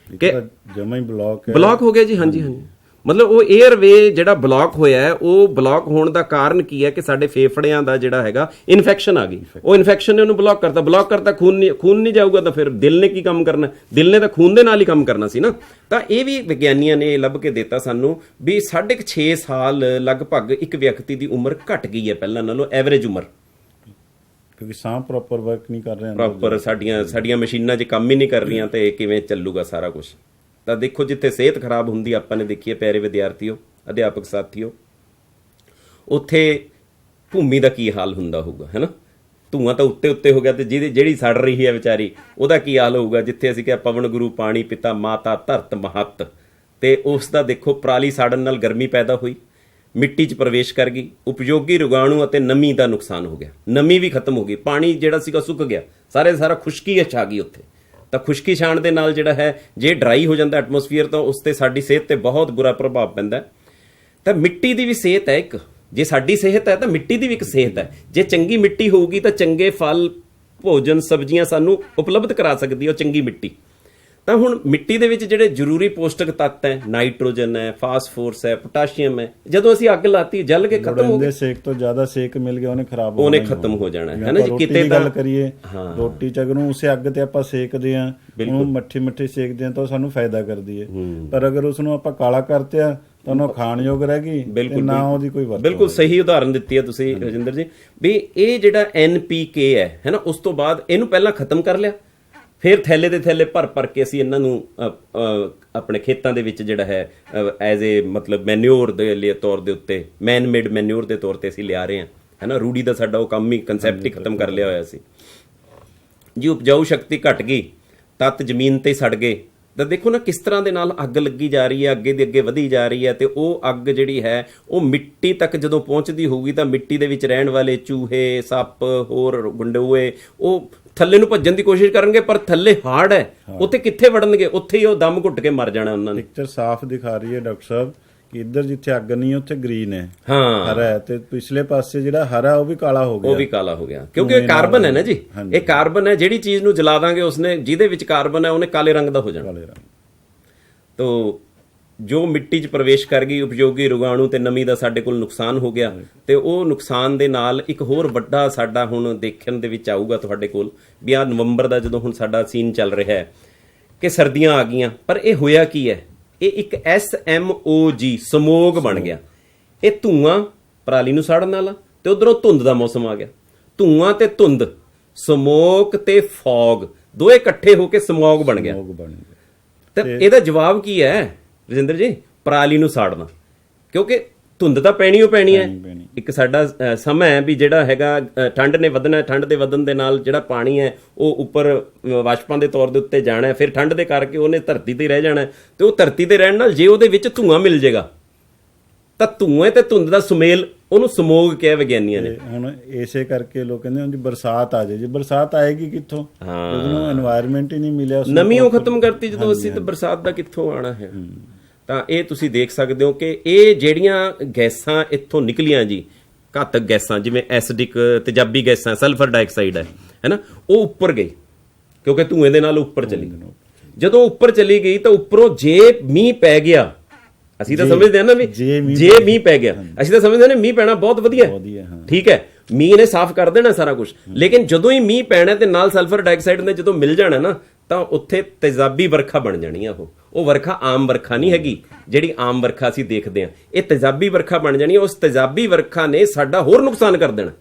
ਕਿ
ਜਮਾ ਹੀ
ਬਲੌਕ ਹੋ ਗਿਆ ਜੀ। ਹਾਂਜੀ ਹਾਂਜੀ, ਮਤਲਬ ਉਹ 에ਅਰਵੇ ਜਿਹੜਾ ਬਲੌਕ ਹੋਇਆ ਹੈ, ਉਹ ਬਲੌਕ ਹੋਣ ਦਾ ਕਾਰਨ ਕੀ ਹੈ ਕਿ ਸਾਡੇ ਫੇਫੜਿਆਂ ਦਾ ਜਿਹੜਾ ਹੈਗਾ ਇਨਫੈਕਸ਼ਨ ਆ ਗਈ। ਉਹ ਇਨਫੈਕਸ਼ਨ ਨੇ ਉਹਨੂੰ ਬਲੌਕ ਕਰਤਾ, ਖੂਨ ਨਹੀਂ ਜਾਊਗਾ ਤਾਂ ਫਿਰ ਦਿਲ ਨੇ ਕੀ ਕੰਮ ਕਰਨਾ? ਦਿਲ ਨੇ ਤਾਂ ਖੂਨ ਦੇ ਨਾਲ ਹੀ ਕੰਮ ਕਰਨਾ ਸੀ ਨਾ। ਤਾਂ ਇਹ ਵੀ ਵਿਗਿਆਨੀਆਂ ਨੇ ਲੱਭ ਕੇ ਦਿੱਤਾ ਸਾਨੂੰ ਵੀ 6.5 ਸਾਲ ਲਗਭਗ ਇੱਕ ਵਿਅਕਤੀ ਦੀ ਉਮਰ ਘਟ ਗਈ ਹੈ ਪਹਿਲਾਂ ਨਾਲੋਂ, ਐਵਰੇਜ ਉਮਰ,
ਕਿਉਂਕਿ ਸਾਹ ਪ੍ਰੋਪਰ ਵਰਕ ਨਹੀਂ ਕਰ ਰਹੇ,
ਪ੍ਰੋਪਰ ਸਾਡੀਆਂ ਮਸ਼ੀਨਾਂ 'ਚ ਕੰਮ ਹੀ ਨਹੀਂ ਕਰ ਰਹੀਆਂ, ਤੇ ਕਿਵੇਂ ਚੱਲੂਗਾ ਸਾਰਾ ਕੁਝ। ਤਾਂ ਦੇਖੋ ਜਿੱਥੇ ਸਿਹਤ ਖਰਾਬ ਹੁੰਦੀ ਆਪਾਂ ਨੇ ਦੇਖੀ ਹੈ, ਪਿਆਰੇ ਵਿਦਿਆਰਥੀਓ, ਅਧਿਆਪਕ ਸਾਥੀਓ, ਉੱਥੇ ਭੂਮੀ ਦਾ ਕੀ ਹਾਲ ਹੁੰਦਾ ਹੋਊਗਾ, ਹੈ ਨਾ। ਧੂਆਂ ਤਾਂ ਉੱਤੇ ਹੋ ਗਿਆ, ਤੇ ਜਿਹੜੀ ਸੜ ਰਹੀ ਹੈ ਵਿਚਾਰੀ, ਉਹਦਾ ਕੀ ਹਾਲ ਹੋਊਗਾ। ਜਿੱਥੇ ਅਸੀਂ ਕਿਹਾ ਪਵਨ ਗੁਰੂ ਪਾਣੀ ਪਿਤਾ ਮਾਤਾ ਧਰਤ ਮਹੱਤ, ਤੇ ਉਸ ਦਾ ਦੇਖੋ ਪਰਾਲੀ ਸਾੜਨ ਨਾਲ ਗਰਮੀ ਪੈਦਾ ਹੋਈ, ਮਿੱਟੀ 'ਚ ਪ੍ਰਵੇਸ਼ ਕਰ ਗਈ, ਉਪਯੋਗੀ ਰੋਗਾਣੂ ਅਤੇ ਨਮੀ ਦਾ ਨੁਕਸਾਨ ਹੋ ਗਿਆ, ਨਮੀ ਵੀ ਖਤਮ ਹੋ ਗਈ, ਪਾਣੀ ਜਿਹੜਾ ਸੀਗਾ ਸੁੱਕ ਗਿਆ, ਸਾਰਾ ਖੁਸ਼ਕੀ ਛਾ ਗਈ ਉੱਥੇ। ਤਾਂ ਖੁਸ਼ਕੀ ਛਾਣ ਦੇ ਨਾਲ ਜਿਹੜਾ ਹੈ, ਜੇ ਡਰਾਈ ਹੋ ਜਾਂਦਾ ਐਟਮੋਸਫੀਅਰ, ਤਾਂ ਉਸ ਤੇ ਸਾਡੀ ਸਿਹਤ ਤੇ ਬਹੁਤ ਬੁਰਾ ਪ੍ਰਭਾਵ ਪੈਂਦਾ। ਤਾਂ ਮਿੱਟੀ ਦੀ ਵੀ ਸਿਹਤ ਹੈ ਇੱਕ, ਜੇ ਸਾਡੀ ਸਿਹਤ ਹੈ ਤਾਂ ਮਿੱਟੀ ਦੀ ਵੀ ਇੱਕ ਸਿਹਤ ਹੈ। ਜੇ ਚੰਗੀ ਮਿੱਟੀ ਹੋਊਗੀ ਤਾਂ ਚੰਗੇ ਫਲ, ਭੋਜਨ, ਸਬਜ਼ੀਆਂ ਸਾਨੂੰ ਉਪਲਬਧ ਕਰਾ ਸਕਦੀ ਹੈ ਉਹ ਚੰਗੀ ਮਿੱਟੀ। ਤਾਂ ਹੁਣ ਮਿੱਟੀ ਦੇ ਵਿੱਚ ਜਿਹੜੇ ਜ਼ਰੂਰੀ ਪੌਸ਼ਟਿਕ ਤੱਤ ਹੈ, ਨਾਈਟ੍ਰੋਜਨ ਹੈ, ਫਾਸਫੋਰਸ ਹੈ, ਪੋਟਾਸ਼ੀਅਮ ਹੈ, ਜਦੋਂ ਅਸੀਂ ਅੱਗ ਲਾਤੀ ਜਲ ਕੇ ਖਤਮ ਹੋ ਗਏ।
ਸੇਕ ਤੋਂ ਜ਼ਿਆਦਾ ਸੇਕ ਮਿਲ ਗਿਆ, ਉਹਨੇ ਖਤਮ
ਹੋ ਜਾਣਾ, ਹੈ ਨਾ ਜੀ। ਕਿਤੇ ਤਾਂ
ਗੱਲ ਕਰੀਏ ਰੋਟੀ ਚ, ਅਗਰ ਉਸੇ ਅੱਗ ਤੇ ਆਪਾਂ ਸੇਕਦੇ ਆ, ਉਹਨੂੰ ਮੱਠੀ ਸੇਕਦੇ ਆ ਤਾਂ ਉਹ ਸਾਨੂੰ ਫਾਇਦਾ ਕਰਦੀ ਹੈ, ਪਰ ਅਗਰ ਉਸ ਨੂੰ ਆਪਾਂ ਕਾਲਾ ਕਰਤੇ ਆ ਤਾਂ ਉਹਨੂੰ ਖਾਣ ਯੋਗ ਰਹਿ ਗਈ, ਨਾ ਉਹਦੀ ਕੋਈ ਵਰਤੋਂ।
ਬਿਲਕੁਲ ਸਹੀ ਉਦਾਹਰਨ ਦਿੱਤੀ ਹੈ ਤੁਸੀਂ ਰਜਿੰਦਰ ਜੀ, ਵੀ ਇਹ ਜਿਹੜਾ NPK ਹੈ ਨਾ, ਉਸ ਤੋਂ ਬਾਅਦ ਇਹਨੂੰ ਪਹਿਲਾਂ ਖਤਮ ਕਰ ਲਿਆ, ਫਿਰ ਥੈਲੇ ਦੇ ਥੈਲੇ ਭਰ ਕੇ ਅਸੀਂ ਇਹਨਾਂ ਨੂੰ ਆਪਣੇ ਖੇਤਾਂ ਦੇ ਵਿੱਚ ਜਿਹੜਾ ਹੈ ਐਜ਼ ਏ ਮਤਲਬ ਮੈਨਿਓਰ ਦੇ ਲਈ ਤੌਰ ਦੇ ਉੱਤੇ, ਮੈਨ ਮੇਡ ਮੈਨਿਓਰ ਦੇ ਤੌਰ ਤੇ ਅਸੀਂ ਲਿਆ ਰਹੇ ਹਾਂ, ਹੈ ਨਾ। ਰੂੜੀ ਦਾ ਸਾਡਾ ਉਹ ਕੰਮ ਹੀ, ਕੰਸੈਪਟ ਹੀ ਖਤਮ ਕਰ ਲਿਆ ਹੋਇਆ ਸੀ ਜੀ। ਉਪਜਾਊ ਸ਼ਕਤੀ ਘਟ ਗਈ, ਤੱਤ ਜ਼ਮੀਨ ਤੇ ਸੜ ਗਏ। ਤਾਂ ਦੇਖੋ ਨਾ ਕਿਸ ਤਰ੍ਹਾਂ ਦੇ ਨਾਲ ਅੱਗ ਲੱਗੀ ਜਾ ਰਹੀ ਹੈ, ਅੱਗੇ ਦੀ ਅੱਗੇ ਵਧੀ ਜਾ ਰਹੀ ਹੈ, ਤੇ ਉਹ ਅੱਗ ਜਿਹੜੀ ਹੈ ਉਹ ਮਿੱਟੀ ਤੱਕ ਜਦੋਂ ਪਹੁੰਚਦੀ ਹੋਊਗੀ ਤਾਂ ਮਿੱਟੀ ਦੇ ਵਿੱਚ ਰਹਿਣ ਵਾਲੇ ਚੂਹੇ, ਸੱਪ, ਹੋਰ ਗੰਡੋਏ, ਉਹ ਥੱਲੇ ਨੂੰ ਭੱਜਣ ਦੀ ਕੋਸ਼ਿਸ਼ ਕਰਨਗੇ, ਪਰ ਥੱਲੇ ਹਾਰਡ ਹੈ, ਉੱਥੇ ਕਿੱਥੇ ਵੜਨਗੇ? ਉੱਥੇ ਹੀ ਉਹ ਦਮ ਘੁੱਟ ਕੇ ਮਰ ਜਾਣਾ ਉਹਨਾਂ ਨੇ।
ਪਿਕਚਰ ਸਾਫ਼ ਦਿਖਾ ਰਹੀ ਹੈ ਡਾਕਟਰ ਸਾਹਿਬ ਕਿ ਇੱਧਰ ਜਿੱਥੇ ਅੱਗ ਨਹੀਂ ਹੈ ਉੱਥੇ ਗ੍ਰੀਨ ਹੈ, ਹਰਾ ਹੈ, ਤੇ ਪਿਛਲੇ ਪਾਸੇ ਜਿਹੜਾ ਹਰਾ ਉਹ ਵੀ ਕਾਲਾ ਹੋ ਗਿਆ, ਕਿਉਂਕਿ ਇਹ ਕਾਰਬਨ ਹੈ ਨਾ ਜੀ। ਇਹ ਕਾਰਬਨ ਹੈ, ਜਿਹੜੀ ਚੀਜ਼ ਨੂੰ ਜਲਾ ਦਾਂਗੇ ਉਸਨੇ, ਜਿਹਦੇ ਵਿੱਚ ਕਾਰਬਨ ਹੈ ਉਹਨੇ ਕਾਲੇ ਰੰਗ ਦਾ ਹੋ ਜਾਣਾ। ਤੋ ਜੋ ਮਿੱਟੀ 'ਚ ਪ੍ਰਵੇਸ਼ ਕਰ ਗਈ, ਉਪਯੋਗੀ ਰੋਗਾਣੂ ਤੇ ਨਮੀ ਦਾ ਸਾਡੇ ਕੋਲ ਨੁਕਸਾਨ ਹੋ ਗਿਆ, ਤੇ ਉਹ ਨੁਕਸਾਨ ਦੇ ਨਾਲ ਇੱਕ ਹੋਰ ਵੱਡਾ ਸਾਡਾ ਹੁਣ ਦੇਖਣ ਦੇ ਵਿੱਚ ਆਊਗਾ ਤੁਹਾਡੇ ਕੋਲ ਵੀ ਆਹ ਨਵੰਬਰ ਦਾ ਜਦੋਂ ਹੁਣ ਸਾਡਾ ਸੀਨ ਚੱਲ ਰਿਹਾ ਹੈ ਕਿ ਸਰਦੀਆਂ ਆ ਗਈਆਂ, ਪਰ ਇਹ ਹੋਇਆ ਕੀ ਹੈ? ਇਹ ਇੱਕ SMOG ਸਮੋਗ ਬਣ ਗਿਆ। ਇਹ ਧੂਆਂ ਪਰਾਲੀ ਨੂੰ ਸਾੜਨ ਵਾਲਾ, ਤੇ ਉਧਰੋਂ ਧੁੰਦ ਦਾ ਮੌਸਮ ਆ ਗਿਆ। ਧੂਆਂ ਤੇ ਧੁੰਦ, ਸਮੋਕ ਤੇ ਫੌਗ, ਦੋਏ ਇਕੱਠੇ ਹੋ ਕੇ ਸਮੋਗ ਬਣ ਗਿਆ। ਤੇ ਇਹਦਾ ਜਵਾਬ ਕੀ ਹੈ ਰਜਿੰਦਰ ਜੀ? ਪਰਾਲੀ ਨੂੰ ਸਾੜਨਾ, ਕਿਉਂਕਿ ਧੁੰਦ ਤਾਂ ਪੈਣੀ ਹੈ। ਇੱਕ ਸਾਡਾ ਸਮਾਂ ਹੈ ਵੀ ਜਿਹੜਾ ਹੈਗਾ ਠੰਡ ਨੇ ਵਧਣਾ, ਠੰਡ ਦੇ ਵਧਣ ਦੇ ਨਾਲ ਜਿਹੜਾ ਪਾਣੀ ਹੈ ਉਹ ਉੱਪਰ ਵਾਸ਼ਪਾਂ ਦੇ ਤੌਰ ਦੇ ਉੱਤੇ ਜਾਣਾ, ਫਿਰ ਠੰਡ ਦੇ ਕਰਕੇ ਉਹਨੇ ਧਰਤੀ ਤੇ ਰਹਿ ਜਾਣਾ, ਤੇ ਉਹ ਧਰਤੀ ਤੇ ਰਹਿਣ ਨਾਲ ਜੇ ਉਹਦੇ ਵਿੱਚ ਧੂਆਂ ਮਿਲ ਜਾਏਗਾ
ਤਾਂ ਧੂਏ ਤੇ ਧੁੰਦ ਦਾ ਸੁਮੇਲ ਉਹਨੂੰ ਸਮੋਗ ਕਿਹਾ ਵਿਗਿਆਨੀਆਂ ਨੇ।
ਤੇ ਹੁਣ ਇਸੇ ਕਰਕੇ ਲੋਕ ਕਹਿੰਦੇ ਹੁਣ ਜੀ ਬਰਸਾਤ ਆ ਜਾਏ, ਜੀ ਬਰਸਾਤ ਆਏਗੀ ਕਿੱਥੋਂ? ਉਹਨੂੰ এনवायरमेंट ਹੀ ਨਹੀਂ ਮਿਲਿਆ, ਉਸ
ਨਮੀ ਉਹ ਖਤਮ ਕਰਤੀ ਜਦੋਂ ਅਸੀਂ, ਤਾਂ ਬਰਸਾਤ ਦਾ ਕਿੱਥੋਂ ਆਣਾ ਹੈ? ਤਾਂ ਇਹ ਤੁਸੀਂ ਦੇਖ ਸਕਦੇ ਹੋ ਕਿ ਇਹ ਜਿਹੜੀਆਂ ਗੈਸਾਂ ਇੱਥੋਂ ਨਿਕਲੀਆਂ ਜੀ, ਘਾਤਕ ਗੈਸਾਂ ਜਿਵੇਂ ਐਸਿਡਿਕ ਤੇਜ਼ਾਬੀ ਗੈਸਾਂ, ਸਲਫਰ ਡਾਈਆਕਸਾਈਡ ਹੈ ਨਾ, ਉਹ ਉੱਪਰ ਗਈ ਕਿਉਂਕਿ ਧੂਏ ਦੇ ਨਾਲ ਉੱਪਰ ਚਲੀ ਗਈ। ਜਦੋਂ ਉੱਪਰ ਚਲੀ ਗਈ ਤਾਂ ਉੱਪਰੋਂ ਜੇ ਮੀਂਹ ਪੈ ਗਿਆ, ਅਸੀਂ ਤਾਂ ਸਮਝਦੇ ਹਾਂ ਨਾ ਵੀ ਜੇ ਮੀਂਹ ਪੈ ਗਿਆ, ਅਸੀਂ ਤਾਂ ਸਮਝਦੇ ਹਾਂ ਮੀਂਹ ਪੈਣਾ ਬਹੁਤ ਵਧੀਆ, ਠੀਕ ਹੈ, ਮੀਂਹ ਨੇ ਸਾਫ਼ ਕਰ ਦੇਣਾ ਸਾਰਾ ਕੁਝ। ਲੇਕਿਨ ਜਦੋਂ ਹੀ ਮੀਂਹ ਪੈਣਾ ਤੇ ਨਾਲ ਸਲਫਰ ਡਾਈਆਕਸਾਈਡ ਨੇ ਜਦੋਂ ਮਿਲ ਜਾਣਾ ਨਾ, ਤਾਂ ਉੱਥੇ ਤੇਜ਼ਾਬੀ ਵਰਖਾ ਬਣ ਜਾਣੀ ਆ। ਉਹ ਵਰਖਾ ਆਮ ਵਰਖਾ ਨਹੀਂ ਹੈਗੀ ਜਿਹੜੀ ਆਮ ਵਰਖਾ ਅਸੀਂ ਦੇਖਦੇ ਹਾਂ, ਇਹ ਤੇਜ਼ਾਬੀ ਵਰਖਾ ਬਣ ਜਾਣੀ। ਉਸ ਤੇਜ਼ਾਬੀ ਵਰਖਾ ਨੇ ਸਾਡਾ ਹੋਰ ਨੁਕਸਾਨ ਕਰ ਦੇਣਾ।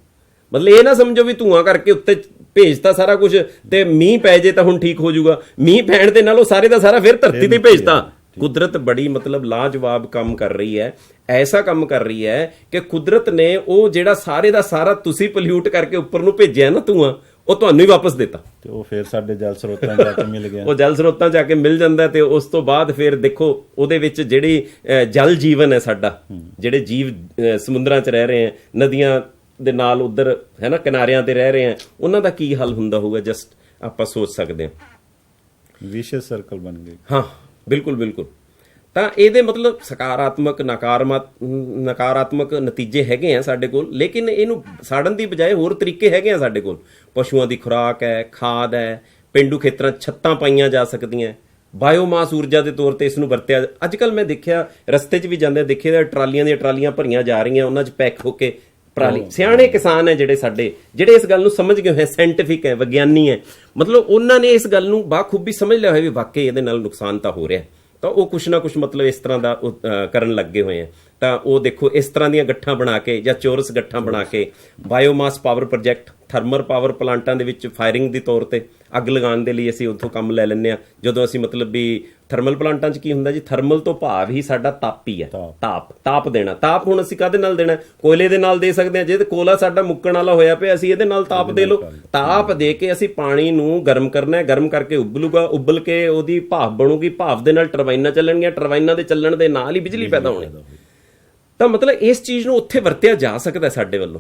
ਮਤਲਬ ਇਹ ਨਾ ਸਮਝੋ ਵੀ ਧੂਆਂ ਕਰਕੇ ਉੱਤੇ ਭੇਜਤਾ ਸਾਰਾ ਕੁਝ ਤੇ ਮੀਂਹ ਪੈ ਜੇ ਤਾਂ ਹੁਣ ਠੀਕ ਹੋ ਜਾਊਗਾ। ਮੀਂਹ ਪੈਣ ਦੇ ਨਾਲ ਉਹ ਸਾਰੇ ਦਾ ਸਾਰਾ ਫਿਰ ਧਰਤੀ ਤੇ ਭੇਜਤਾ। ਕੁਦਰਤ ਬੜੀ ਮਤਲਬ ਲਾਜਵਾਬ ਕੰਮ ਕਰ ਰਹੀ ਹੈ, ਐਸਾ ਕੰਮ ਕਰ ਰਹੀ ਹੈ ਕਿ ਕੁਦਰਤ ਨੇ ਉਹ ਜਿਹੜਾ ਸਾਰੇ ਦਾ ਸਾਰਾ ਤੁਸੀਂ ਪੋਲਿਊਟ ਕਰਕੇ ਉੱਪਰ ਨੂੰ ਭੇਜਿਆ ਨਾ ਧੂਆਂ, ਉਹ ਤੁਹਾਨੂੰ ਹੀ ਵਾਪਸ ਦਿੱਤਾ ਤੇ
ਉਹ ਫਿਰ ਸਾਡੇ ਜਲ ਸਰੋਤਾਂ ਜਾ ਕੇ ਮਿਲ ਗਿਆ।
ਉਹ ਜਲ ਸਰੋਤਾਂ ਜਾ ਕੇ ਮਿਲ ਜਾਂਦਾ ਤੇ ਉਸ ਤੋਂ ਬਾਅਦ ਫਿਰ ਦੇਖੋ ਉਹਦੇ ਵਿੱਚ ਜਿਹੜੀ ਜਲ ਜੀਵਨ ਹੈ ਸਾਡਾ, ਜਿਹੜੇ ਜੀਵ ਸਮੁੰਦਰਾਂ 'ਚ ਰਹਿ ਰਹੇ ਆ, ਨਦੀਆਂ ਦੇ ਨਾਲ ਉਧਰ ਹੈ ਨਾ ਕਿਨਾਰਿਆਂ ਤੇ ਰਹਿ ਰਹੇ ਆ, ਉਹਨਾਂ ਦਾ ਕੀ ਹੱਲ ਹੁੰਦਾ ਹੋਊਗਾ? ਜਸਟ ਆਪਾਂ ਸੋਚ ਸਕਦੇ ਹਾਂ।
ਵਿਸ਼ੇਸ਼ ਸਰਕਲ ਬਣ ਗਏ।
ਹਾਂ ਬਿਲਕੁਲ ਬਿਲਕੁਲ। ਤਾਂ ਇਹਦੇ ਮਤਲਬ ਸਕਾਰਾਤਮਕ ਨਕਾਰਾਤਮਕ ਨਤੀਜੇ ਹੈਗੇ ਆ ਸਾਡੇ ਕੋਲ, ਲੇਕਿਨ ਇਹਨੂੰ ਸਾੜਨ ਦੀ ਬਜਾਏ ਹੋਰ ਤਰੀਕੇ ਹੈਗੇ ਆ ਸਾਡੇ ਕੋਲ। ਪਸ਼ੂਆਂ ਦੀ ਖੁਰਾਕ ਹੈ, ਖਾਦ ਹੈ, ਪੇਂਡੂ ਖੇਤਰਾਂ 'ਚ ਛੱਤਾਂ ਪਾਈਆਂ ਜਾ ਸਕਦੀਆਂ, ਬਾਇਓਮਾਸ ਊਰਜਾ ਦੇ ਤੌਰ ਤੇ ਇਸ ਨੂੰ ਵਰਤਿਆ। ਅੱਜ ਕੱਲ ਮੈਂ ਦੇਖਿਆ ਰਸਤੇ 'ਚ ਵੀ ਜਾਂਦੇ ਦੇਖਿਆ ਟਰਾਲੀਆਂ ਦੀਆਂ ਟਰਾਲੀਆਂ ਭਰੀਆਂ ਜਾ ਰਹੀਆਂ, ਉਹਨਾਂ 'ਚ ਪੈਕ ਹੋ ਕੇ ਪਰਾਲੀ। ਸਿਆਣੇ ਕਿਸਾਨ ਹੈ ਜਿਹੜੇ ਸਾਡੇ, ਜਿਹੜੇ ਇਸ ਗੱਲ ਨੂੰ ਸਮਝ ਗਏ ਹੋਏ, ਸਾਇੰਟੀਫਿਕ ਹੈ, ਵਿਗਿਆਨੀ ਹੈ, ਮਤਲਬ ਉਹਨਾਂ ਨੇ ਇਸ ਗੱਲ ਨੂੰ ਬਾਖੂਬੀ ਸਮਝ ਲਿਆ ਹੋਇਆ ਵੀ ਵਾਕਈ ਇਹਦੇ ਨਾਲ ਨੁਕਸਾਨ ਤਾਂ ਹੋ ਰਿਹਾ, ਤਾਂ ਉਹ ਕੁਛ ਨਾ ਕੁਛ ਮਤਲਬ ਇਸ ਤਰ੍ਹਾਂ ਦਾ ਕਰਨ ਲੱਗੇ ਹੋਏ ਆ। ਤਾਂ ਉਹ ਦੇਖੋ ਇਸ ਤਰ੍ਹਾਂ ਦੀਆਂ ਗੱਠਾਂ ਬਣਾ ਕੇ ਜਾਂ ਚੌਰਸ ਗੱਠਾਂ ਬਣਾ ਕੇ biomass power project, thermal power ਪਲਾਂਟਾਂ ਦੇ ਵਿੱਚ ਫਾਇਰਿੰਗ ਦੀ ਤੌਰ ਤੇ ਅੱਗ ਲਗਾਉਣ ਦੇ ਲਈ ਅਸੀਂ ਉੱਥੋਂ ਕੰਮ ਲੈ ਲੈਂਦੇ ਹਾਂ। ਜਦੋਂ ਅਸੀਂ ਮਤਲਬ ਵੀ ਥਰਮਲ ਪਲਾਂਟਾਂ 'ਚ ਕੀ ਹੁੰਦਾ ਜੀ, ਥਰਮਲ ਤੋਂ ਭਾਵ ਹੀ ਸਾਡਾ ਤਾਪੀ ਹੈ, ਤਾਪ ਦੇਣਾ। ਤਾਪ ਹੁਣ ਅਸੀਂ ਕਾਹਦੇ ਨਾਲ ਦੇਣਾ? ਕੋਇਲੇ ਦੇ ਨਾਲ ਦੇ ਸਕਦੇ ਹਾਂ। ਜੇ ਕੋਲਾ ਸਾਡਾ ਮੁੱਕਣ ਵਾਲਾ ਹੋਇਆ ਪਿਆ, ਅਸੀਂ ਇਹਦੇ ਨਾਲ ਤਾਪ ਦੇ ਲਓ। ਤਾਪ ਦੇ ਕੇ ਅਸੀਂ ਪਾਣੀ ਨੂੰ ਗਰਮ ਕਰਨਾ ਹੈ, ਗਰਮ ਕਰਕੇ ਉਬਲੂਗਾ, ਉਬਲ ਕੇ ਉਹਦੀ ਭਾਫ ਬਣੂਗੀ, ਭਾਫ ਦੇ ਨਾਲ ਟਰਬਾਈਨਾਂ ਚੱਲਣਗੀਆਂ, ਟਰਬਾਈਨਾਂ ਦੇ ਚੱਲਣ ਦੇ ਨਾਲ ਹੀ ਬਿਜਲੀ ਪੈਦਾ ਹੋਣੀ। ਤਾਂ ਮਤਲਬ ਇਸ ਚੀਜ਼ ਨੂੰ ਉੱਥੇ ਵਰਤਿਆ ਜਾ ਸਕਦਾ ਸਾਡੇ ਵੱਲੋਂ।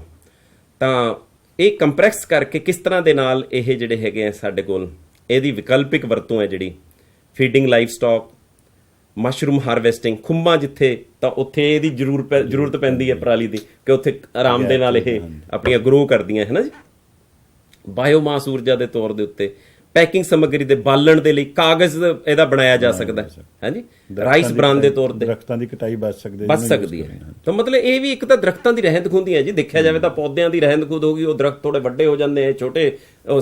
ਤਾਂ ਇਹ ਕੰਪਰੈਸ ਕਰਕੇ ਕਿਸ ਤਰ੍ਹਾਂ ਦੇ ਨਾਲ ਇਹ ਜਿਹੜੇ ਹੈਗੇ ਆ ਸਾਡੇ ਕੋਲ ਇਹਦੀ ਵਿਕਲਪਿਕ ਵਰਤੋਂ ਹੈ, ਜਿਹੜੀ feeding livestock, mushroom harvesting, ਖੁੰਬਾਂ ਜਿੱਥੇ, ਤਾਂ ਉੱਥੇ ਇਹਦੀ ਜ਼ਰੂਰਤ ਪੈਂਦੀ ਹੈ ਪਰਾਲੀ ਦੀ, ਕਿ ਉੱਥੇ ਆਰਾਮ ਦੇ ਨਾਲ ਇਹ ਆਪਣੀਆਂ ਗਰੋ ਕਰਦੀਆਂ ਹੈ ਨਾ ਜੀ। ਬਾਇਓਮਾਸ ਊਰਜਾ ਦੇ ਤੌਰ ਦੇ ਉੱਤੇ ਪੈਕਿੰਗ ਸਮੱਗਰੀ ਦੇ ਬਾਲਣ ਦੇ ਲਈ ਕਾਗਜ਼ ਇਹਦਾ ਬਣਾਇਆ ਜਾ ਸਕਦਾ ਹੈ, ਹਾਂਜੀ। ਰਾਈਸ ਬ੍ਰਾਨ ਦੇ ਤੌਰ ਤੇ
ਦਰਖਤਾਂ ਦੀ ਕਟਾਈ ਬਚ ਸਕਦੀ ਹੈ।
ਤਾਂ ਮਤਲਬ ਇਹ ਵੀ ਇੱਕ ਤਾਂ ਦਰਖਤਾਂ ਦੀ ਰਹਿੰਦ ਖੂੰਹਦ ਹੈ ਜੀ, ਦੇਖਿਆ ਜਾਵੇ ਤਾਂ ਪੌਦਿਆਂ ਦੀ ਰਹਿੰਦ ਖੂੰਹਦ ਹੋਗੀ। ਉਹ ਦਰਖਤ ਥੋੜੇ ਵੱਡੇ ਹੋ ਜਾਂਦੇ ਆ, ਛੋਟੇ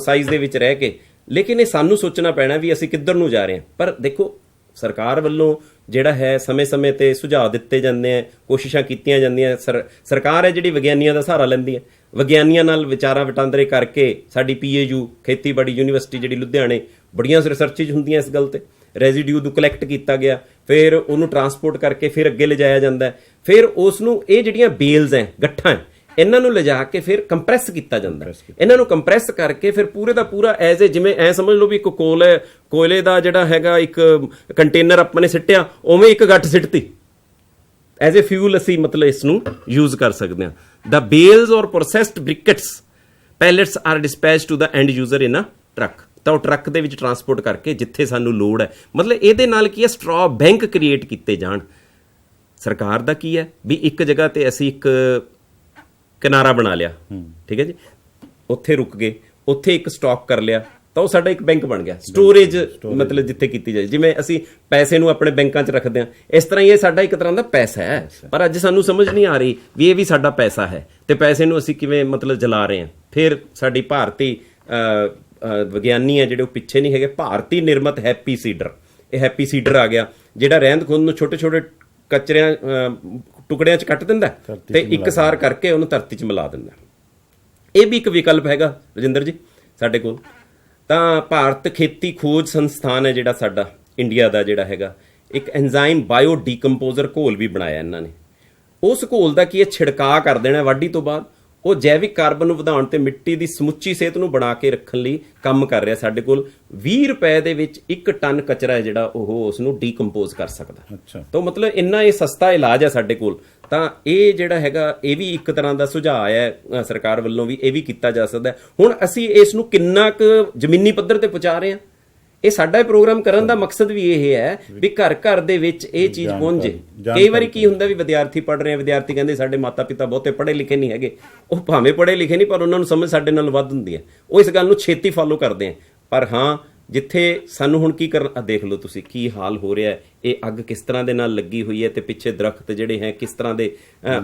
ਸਾਈਜ਼ ਦੇ ਵਿੱਚ ਰਹਿ ਕੇ, ਲੇਕਿਨ ਇਹ ਸਾਨੂੰ ਸੋਚਣਾ ਪੈਣਾ ਵੀ ਅਸੀਂ ਕਿੱਧਰ ਨੂੰ ਜਾ ਰਹੇ ਹਾਂ। ਪਰ ਦੇਖੋ ਸਰਕਾਰ ਵੱਲੋਂ ਜਿਹੜਾ ਹੈ ਸਮੇਂ-ਸਮੇਂ ਤੇ ਸੁਝਾਅ ਦਿੱਤੇ ਜਾਂਦੇ ਆ, ਕੋਸ਼ਿਸ਼ਾਂ ਕੀਤੀਆਂ ਜਾਂਦੀਆਂ। ਸਰਕਾਰ ਹੈ ਜਿਹੜੀ ਵਿਗਿਆਨੀਆਂ ਦਾ ਸਹਾਰਾ ਲੈਂਦੀ ਹੈ, ਵਿਗਿਆਨੀਆਂ ਨਾਲ ਵਿਚਾਰਾਂ ਵਟਾਂਦਰੇ ਕਰਕੇ ਸਾਡੀ PAU ਖੇਤੀਬਾੜੀ ਯੂਨੀਵਰਸਿਟੀ ਜਿਹੜੀ ਲੁਧਿਆਣੇ, ਬੜੀਆਂ ਰਿਸਰਚਿਜ ਹੁੰਦੀਆਂ ਇਸ ਗੱਲ ਤੇ। ਰੈਜ਼ੀਡਿਊ ਨੂੰ ਕਲੈਕਟ ਕੀਤਾ ਗਿਆ, ਫਿਰ ਉਹਨੂੰ ਟਰਾਂਸਪੋਰਟ ਕਰਕੇ ਫਿਰ ਅੱਗੇ ਲਿਜਾਇਆ ਜਾਂਦਾ ਹੈ, ਫਿਰ ਉਸ ਨੂੰ ਇਹ ਜਿਹੜੀਆਂ ਬੇਲਸ ਹੈ, ਗੱਠਾਂ, ਇਹਨਾਂ ਨੂੰ ਲਿਜਾ ਕੇ ਫਿਰ ਕੰਪਰੈਸ ਕੀਤਾ ਜਾਂਦਾ। ਇਹਨਾਂ ਨੂੰ ਕੰਪਰੈਸ ਕਰਕੇ ਫਿਰ ਪੂਰੇ ਦਾ ਪੂਰਾ ਐਜ਼ ਏ, ਜਿਵੇਂ ਐ ਸਮਝ ਲਓ ਵੀ ਇੱਕ ਕੋਇਲੇ ਦਾ ਜਿਹੜਾ ਹੈਗਾ ਇੱਕ ਕੰਟੇਨਰ ਆਪਾਂ ਨੇ ਸਿੱਟਿਆ, ਉਵੇਂ ਇੱਕ ਗੱਠ ਸਿੱਟਤੀ ਐਜ਼ ਏ ਫਿਊਲ, ਅਸੀਂ ਮਤਲਬ ਇਸ ਨੂੰ ਯੂਜ਼ ਕਰ ਸਕਦੇ ਹਾਂ। The bales or processed briquettes pellets are dispatched to the end user in a truck। ਤਾਂ ਉਹ ਟਰੱਕ ਦੇ ਵਿੱਚ ਟਰਾਂਸਪੋਰਟ ਕਰਕੇ ਜਿੱਥੇ ਸਾਨੂੰ ਲੋੜ ਹੈ, ਮਤਲਬ ਇਹਦੇ ਨਾਲ ਕੀ ਹੈ, ਸਟ੍ਰॉ ਬੈਂਕ ਕ੍ਰੀਏਟ ਕੀਤੇ ਜਾਣ। ਸਰਕਾਰ ਦਾ ਕੀ ਹੈ ਵੀ ਇੱਕ ਜਗ੍ਹਾ ਤੇ ਅਸੀਂ ਇੱਕ ਕਿਨਾਰਾ ਬਣਾ ਲਿਆ, ਠੀਕ ਹੈ ਜੀ, ਉੱਥੇ ਰੁਕ ਗਏ, ਉੱਥੇ ਇੱਕ ਸਟਾਕ ਕਰ ਲਿਆ, ਤਾਂ ਉਹ ਸਾਡਾ ਇੱਕ ਬੈਂਕ ਬਣ ਗਿਆ। ਸਟੋਰੇਜ ਮਤਲਬ ਜਿੱਥੇ ਕੀਤੀ ਜਾਏ, ਜਿਵੇਂ ਅਸੀਂ ਪੈਸੇ ਨੂੰ ਆਪਣੇ ਬੈਂਕਾਂ 'ਚ ਰੱਖਦੇ ਹਾਂ, ਇਸ ਤਰ੍ਹਾਂ ਹੀ ਇਹ ਸਾਡਾ ਇੱਕ ਤਰ੍ਹਾਂ ਦਾ ਪੈਸਾ ਹੈ। ਪਰ ਅੱਜ ਸਾਨੂੰ ਸਮਝ ਨਹੀਂ ਆ ਰਹੀ ਵੀ ਇਹ ਵੀ ਸਾਡਾ ਪੈਸਾ ਹੈ, ਤੇ ਪੈਸੇ ਨੂੰ ਅਸੀਂ ਕਿਵੇਂ ਮਤਲਬ ਜਲਾ ਰਹੇ ਹਾਂ। ਫਿਰ ਸਾਡੀ ਭਾਰਤੀ ਵਿਗਿਆਨੀ ਹੈ ਜਿਹੜੇ, ਉਹ ਪਿੱਛੇ ਨਹੀਂ ਹੈਗੇ, ਭਾਰਤੀ ਨਿਰਮਤ ਹੈਪੀ ਸੀਡਰ। ਇਹ ਹੈਪੀ ਸੀਡਰ ਆ ਗਿਆ ਜਿਹੜਾ ਰਹਿੰਦ ਖੂੰਹਦ ਨੂੰ ਛੋਟੇ-ਛੋਟੇ ਕਚਰਿਆਂ ਟੁਕੜਿਆਂ 'ਚ ਕੱਟ ਦਿੰਦਾ ਤੇ ਇੱਕਸਾਰ ਕਰਕੇ ਉਹਨੂੰ ਧਰਤੀ 'ਚ ਮਿਲਾ ਦਿੰਦਾ। ਇਹ ਵੀ ਇੱਕ ਵਿਕਲਪ ਹੈਗਾ ਰਜਿੰਦਰ ਜੀ ਸਾਡੇ ਕੋਲ। ਤਾਂ ਭਾਰਤ ਖੇਤੀ ਖੋਜ ਸੰਸਥਾਨ ਹੈ ਜਿਹੜਾ ਸਾਡਾ ਇੰਡੀਆ ਦਾ, ਜਿਹੜਾ ਹੈਗਾ ਇੱਕ ਐਂਜ਼ਾਈਮ ਬਾਇਓ ਡੀਕੰਪੋਜ਼ਰ ਘੋਲ ਵੀ ਬਣਾਇਆ ਇਹਨਾਂ ਨੇ। ਉਸ ਘੋਲ ਦਾ ਕੀ ਹੈ, ਛਿੜਕਾਅ ਕਰ ਦੇਣਾ ਵਾਢੀ ਤੋਂ ਬਾਅਦ। ਉਹ ਜੈਵਿਕ ਕਾਰਬਨ ਨੂੰ ਵਧਾਉਣ ਤੇ ਮਿੱਟੀ ਦੀ ਸਮੁੱਚੀ ਸਿਹਤ ਨੂੰ ਬਣਾ ਕੇ ਰੱਖਣ ਲਈ ਕੰਮ ਕਰ ਰਿਹਾ। ਸਾਡੇ ਕੋਲ 20 ਰੁਪਏ ਦੇ ਵਿੱਚ 1 ਟਨ ਕਚਰਾ ਹੈ ਜਿਹੜਾ ਉਹ ਉਸ ਨੂੰ ਡੀਕੰਪੋਜ਼ ਕਰ ਸਕਦਾ। ਤਾਂ ਮਤਲਬ ਇੰਨਾ ਇਹ ਸਸਤਾ ਇਲਾਜ ਹੈ ਸਾਡੇ ਕੋਲ। ਤਾਂ ਇਹ ਜਿਹੜਾ ਹੈਗਾ ਇਹ ਵੀ ਇੱਕ ਤਰ੍ਹਾਂ ਦਾ ਸੁਝਾਅ ਹੈ ਸਰਕਾਰ ਵੱਲੋਂ ਵੀ, ਇਹ ਵੀ ਕੀਤਾ ਜਾ ਸਕਦਾ ਹੈ। ਹੁਣ ਅਸੀਂ ਇਸ ਨੂੰ ਕਿੰਨਾ ਕੁ ਜ਼ਮੀਨੀ ਪੱਧਰ ਤੇ ਪਹੁੰਚਾ ਰਹੇ ਹਾਂ, ਇਹ ਸਾਡਾ ਇਹ ਪ੍ਰੋਗਰਾਮ ਕਰਨ ਦਾ ਮਕਸਦ ਵੀ ਇਹ ਹੈ ਵੀ ਘਰ ਘਰ ਦੇ ਵਿੱਚ ਇਹ ਚੀਜ਼ ਪਹੁੰਚ ਜੇ। ਕਈ ਵਾਰੀ ਕੀ ਹੁੰਦਾ ਵੀ ਵਿਦਿਆਰਥੀ ਪੜ੍ਹ ਰਹੇ ਆ, ਵਿਦਿਆਰਥੀ ਕਹਿੰਦੇ ਸਾਡੇ ਮਾਤਾ ਪਿਤਾ ਬਹੁਤੇ ਪੜ੍ਹੇ ਲਿਖੇ ਨਹੀਂ ਹੈਗੇ, ਉਹ ਭਾਵੇਂ ਪੜ੍ਹੇ ਲਿਖੇ ਨਹੀਂ ਪਰ ਉਹਨਾਂ ਨੂੰ ਸਮਝ ਸਾਡੇ ਨਾਲ ਵੱਧ ਹੁੰਦੀ ਹੈ, ਉਹ ਇਸ ਗੱਲ ਨੂੰ ਛੇਤੀ ਫਾਲੋ ਕਰਦੇ ਆ। ਪਰ ਹਾਂ ਜਿੱਥੇ ਸਾਨੂੰ ਹੁਣ ਕੀ ਕਰਨਾ, ਦੇਖ ਲਓ ਤੁਸੀਂ ਕੀ ਹਾਲ ਹੋ ਰਿਹਾ ਹੈ, ਇਹ ਅੱਗ ਕਿਸ ਤਰ੍ਹਾਂ ਦੇ ਨਾਲ ਲੱਗੀ ਹੋਈ ਹੈ ਤੇ ਪਿੱਛੇ ਦਰਖਤ ਜਿਹੜੇ ਹੈ ਕਿਸ ਤਰ੍ਹਾਂ ਦੇ,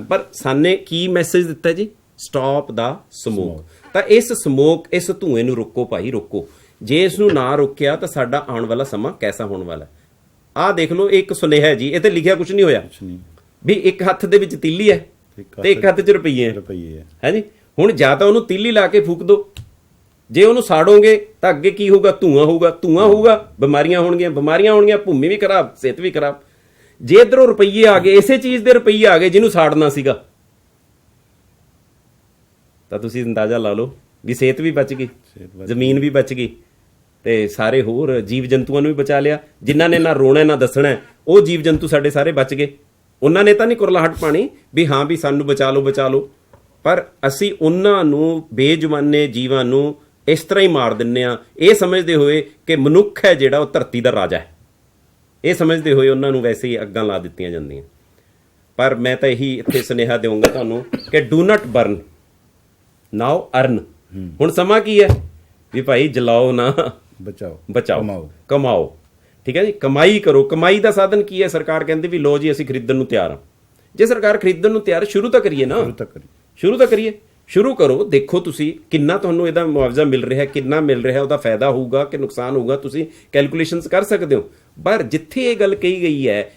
ਪਰ ਸਾਨੇ ਕੀ ਮੈਸੇਜ ਦਿੱਤਾ ਜੀ, ਸਟਾਪ ਦਾ ਸਮੋਕ। ਤਾਂ ਇਸ ਸਮੋਕ, ਇਸ ਧੂਏ ਨੂੰ ਰੋਕੋ ਭਾਈ, ਰੋਕੋ। ਜੇ ਇਸ ਨੂੰ ਨਾ ਰੋਕਿਆ ਤਾਂ ਸਾਡਾ ਆਉਣ ਵਾਲਾ ਸਮਾਂ ਕੈਸਾ ਹੋਣ ਵਾਲਾ। ਆਹ ਦੇਖ ਲਓ, ਇੱਕ ਸੁਨੇਹਾ ਜੀ, ਇਹ ਤੇ ਲਿਖਿਆ ਕੁਝ ਨਹੀਂ ਹੋਇਆ ਵੀ ਇੱਕ ਹੱਥ ਦੇ ਵਿੱਚ ਤੀਲੀ ਹੈ ਤੇ ਇੱਕ ਹੱਥ 'ਚ ਰੁਪਈਏ ਹੈ ਜੀ। ਹੁਣ ਜਾਂ ਤਾਂ ਉਹਨੂੰ ਤੀਲੀ ਲਾ ਕੇ ਫੂਕ ਦਿਓ, ਜੇ ਉਹਨੂੰ ਸਾੜੋਗੇ ਤਾਂ ਅੱਗੇ ਕੀ ਹੋਊਗਾ, ਧੂਆਂ ਹੋਊਗਾ, ਧੂਆਂ ਹੋਊਗਾ, ਬਿਮਾਰੀਆਂ ਹੋਣਗੀਆਂ, ਬਿਮਾਰੀਆਂ ਹੋਣਗੀਆਂ, ਭੂਮੀ ਵੀ ਖਰਾਬ, ਸਿਹਤ ਵੀ ਖਰਾਬ। ਜੇ ਇੱਧਰੋਂ ਰੁਪਈਏ ਆ ਗਏ, ਇਸੇ ਚੀਜ਼ ਦੇ ਰੁਪਈਏ ਆ ਗਏ ਜਿਹਨੂੰ ਸਾੜਨਾ ਸੀਗਾ, ਤਾਂ ਤੁਸੀਂ ਅੰਦਾਜ਼ਾ ਲਾ ਲਓ ਵੀ ਸਿਹਤ ਵੀ ਬਚ ਗਈ, ਜ਼ਮੀਨ ਵੀ ਬਚ ਗਈ ਤੇ ਸਾਰੇ ਹੋਰ ਜੀਵ ਜੰਤੂਆਂ ਨੂੰ ਵੀ ਬਚਾ ਲਿਆ। ਜਿਨ੍ਹਾਂ ਨੇ ਨਾ ਰੋਣਾ ਨਾ ਦੱਸਣਾ, ਉਹ ਜੀਵ ਜੰਤੂ ਸਾਡੇ ਸਾਰੇ ਬਚ ਗਏ। ਉਹਨਾਂ ਨੇ ਤਾਂ ਨਹੀਂ ਕੁਰਲਾਹਟ ਪਾਣੀ ਵੀ ਹਾਂ ਵੀ ਸਾਨੂੰ ਬਚਾ ਲਓ ਬਚਾ ਲਓ, ਪਰ ਅਸੀਂ ਉਹਨਾਂ ਨੂੰ ਬੇਜੁਬਾਨੇ ਜੀਵਾਂ ਨੂੰ ਇਸ ਤਰ੍ਹਾਂ ਹੀ ਮਾਰ ਦਿੰਨੇ ਆ, ਇਹ ਸਮਝਦੇ ਹੋਏ ਕਿ ਮਨੁੱਖ ਹੈ ਜਿਹੜਾ ਉਹ ਧਰਤੀ ਦਾ ਰਾਜਾ ਹੈ, ਇਹ ਸਮਝਦੇ ਹੋਏ ਉਹਨਾਂ ਨੂੰ ਵੈਸੇ ਹੀ ਅੱਗਾਂ ਲਾ ਦਿੱਤੀਆਂ ਜਾਂਦੀਆਂ। ਪਰ ਮੈਂ ਤਾਂ ਇਹੀ ਇੱਥੇ ਸੁਨੇਹਾ ਦੇਵਾਂਗਾ ਤੁਹਾਨੂੰ ਕਿ do not burn, now earn. ਹੁਣ ਸਮਾਂ ਕੀ ਹੈ ਵੀ ਭਾਈ ਜਲਾਓ ਨਾ, ਬਚਾਓ, ਕਮਾਓ। ਠੀਕ ਹੈ ਜੀ, ਕਮਾਈ ਕਰੋ। ਕਮਾਈ ਦਾ ਸਾਧਨ ਕੀ ਹੈ? ਸਰਕਾਰ ਕਹਿੰਦੀ ਵੀ ਲੋ ਜੀ ਅਸੀਂ ਖਰੀਦਣ ਨੂੰ ਤਿਆਰ ਹਾਂ। ਜੇ ਸਰਕਾਰ ਖਰੀਦਣ ਨੂੰ ਤਿਆਰ, ਸ਼ੁਰੂ ਤਾਂ ਕਰੀਏ ਨਾ, ਸ਼ੁਰੂ ਤਾਂ ਕਰੀਏ, ਸ਼ੁਰੂ ਕਰੋ। ਦੇਖੋ ਤੁਸੀਂ ਕਿੰਨਾ ਤੁਹਾਨੂੰ ਇਹਦਾ ਮੁਆਵਜ਼ਾ ਮਿਲ ਰਿਹਾ, ਕਿੰਨਾ ਮਿਲ ਰਿਹਾ, ਉਹਦਾ ਫਾਇਦਾ ਹੋਊਗਾ ਕਿ ਨੁਕਸਾਨ ਹੋਊਗਾ, ਤੁਸੀਂ ਕੈਲਕੂਲੇਸ਼ਨਸ ਕਰ ਸਕਦੇ ਹੋ। ਪਰ ਜਿੱਥੇ ਇਹ ਗੱਲ ਕਹੀ ਗਈ ਹੈ,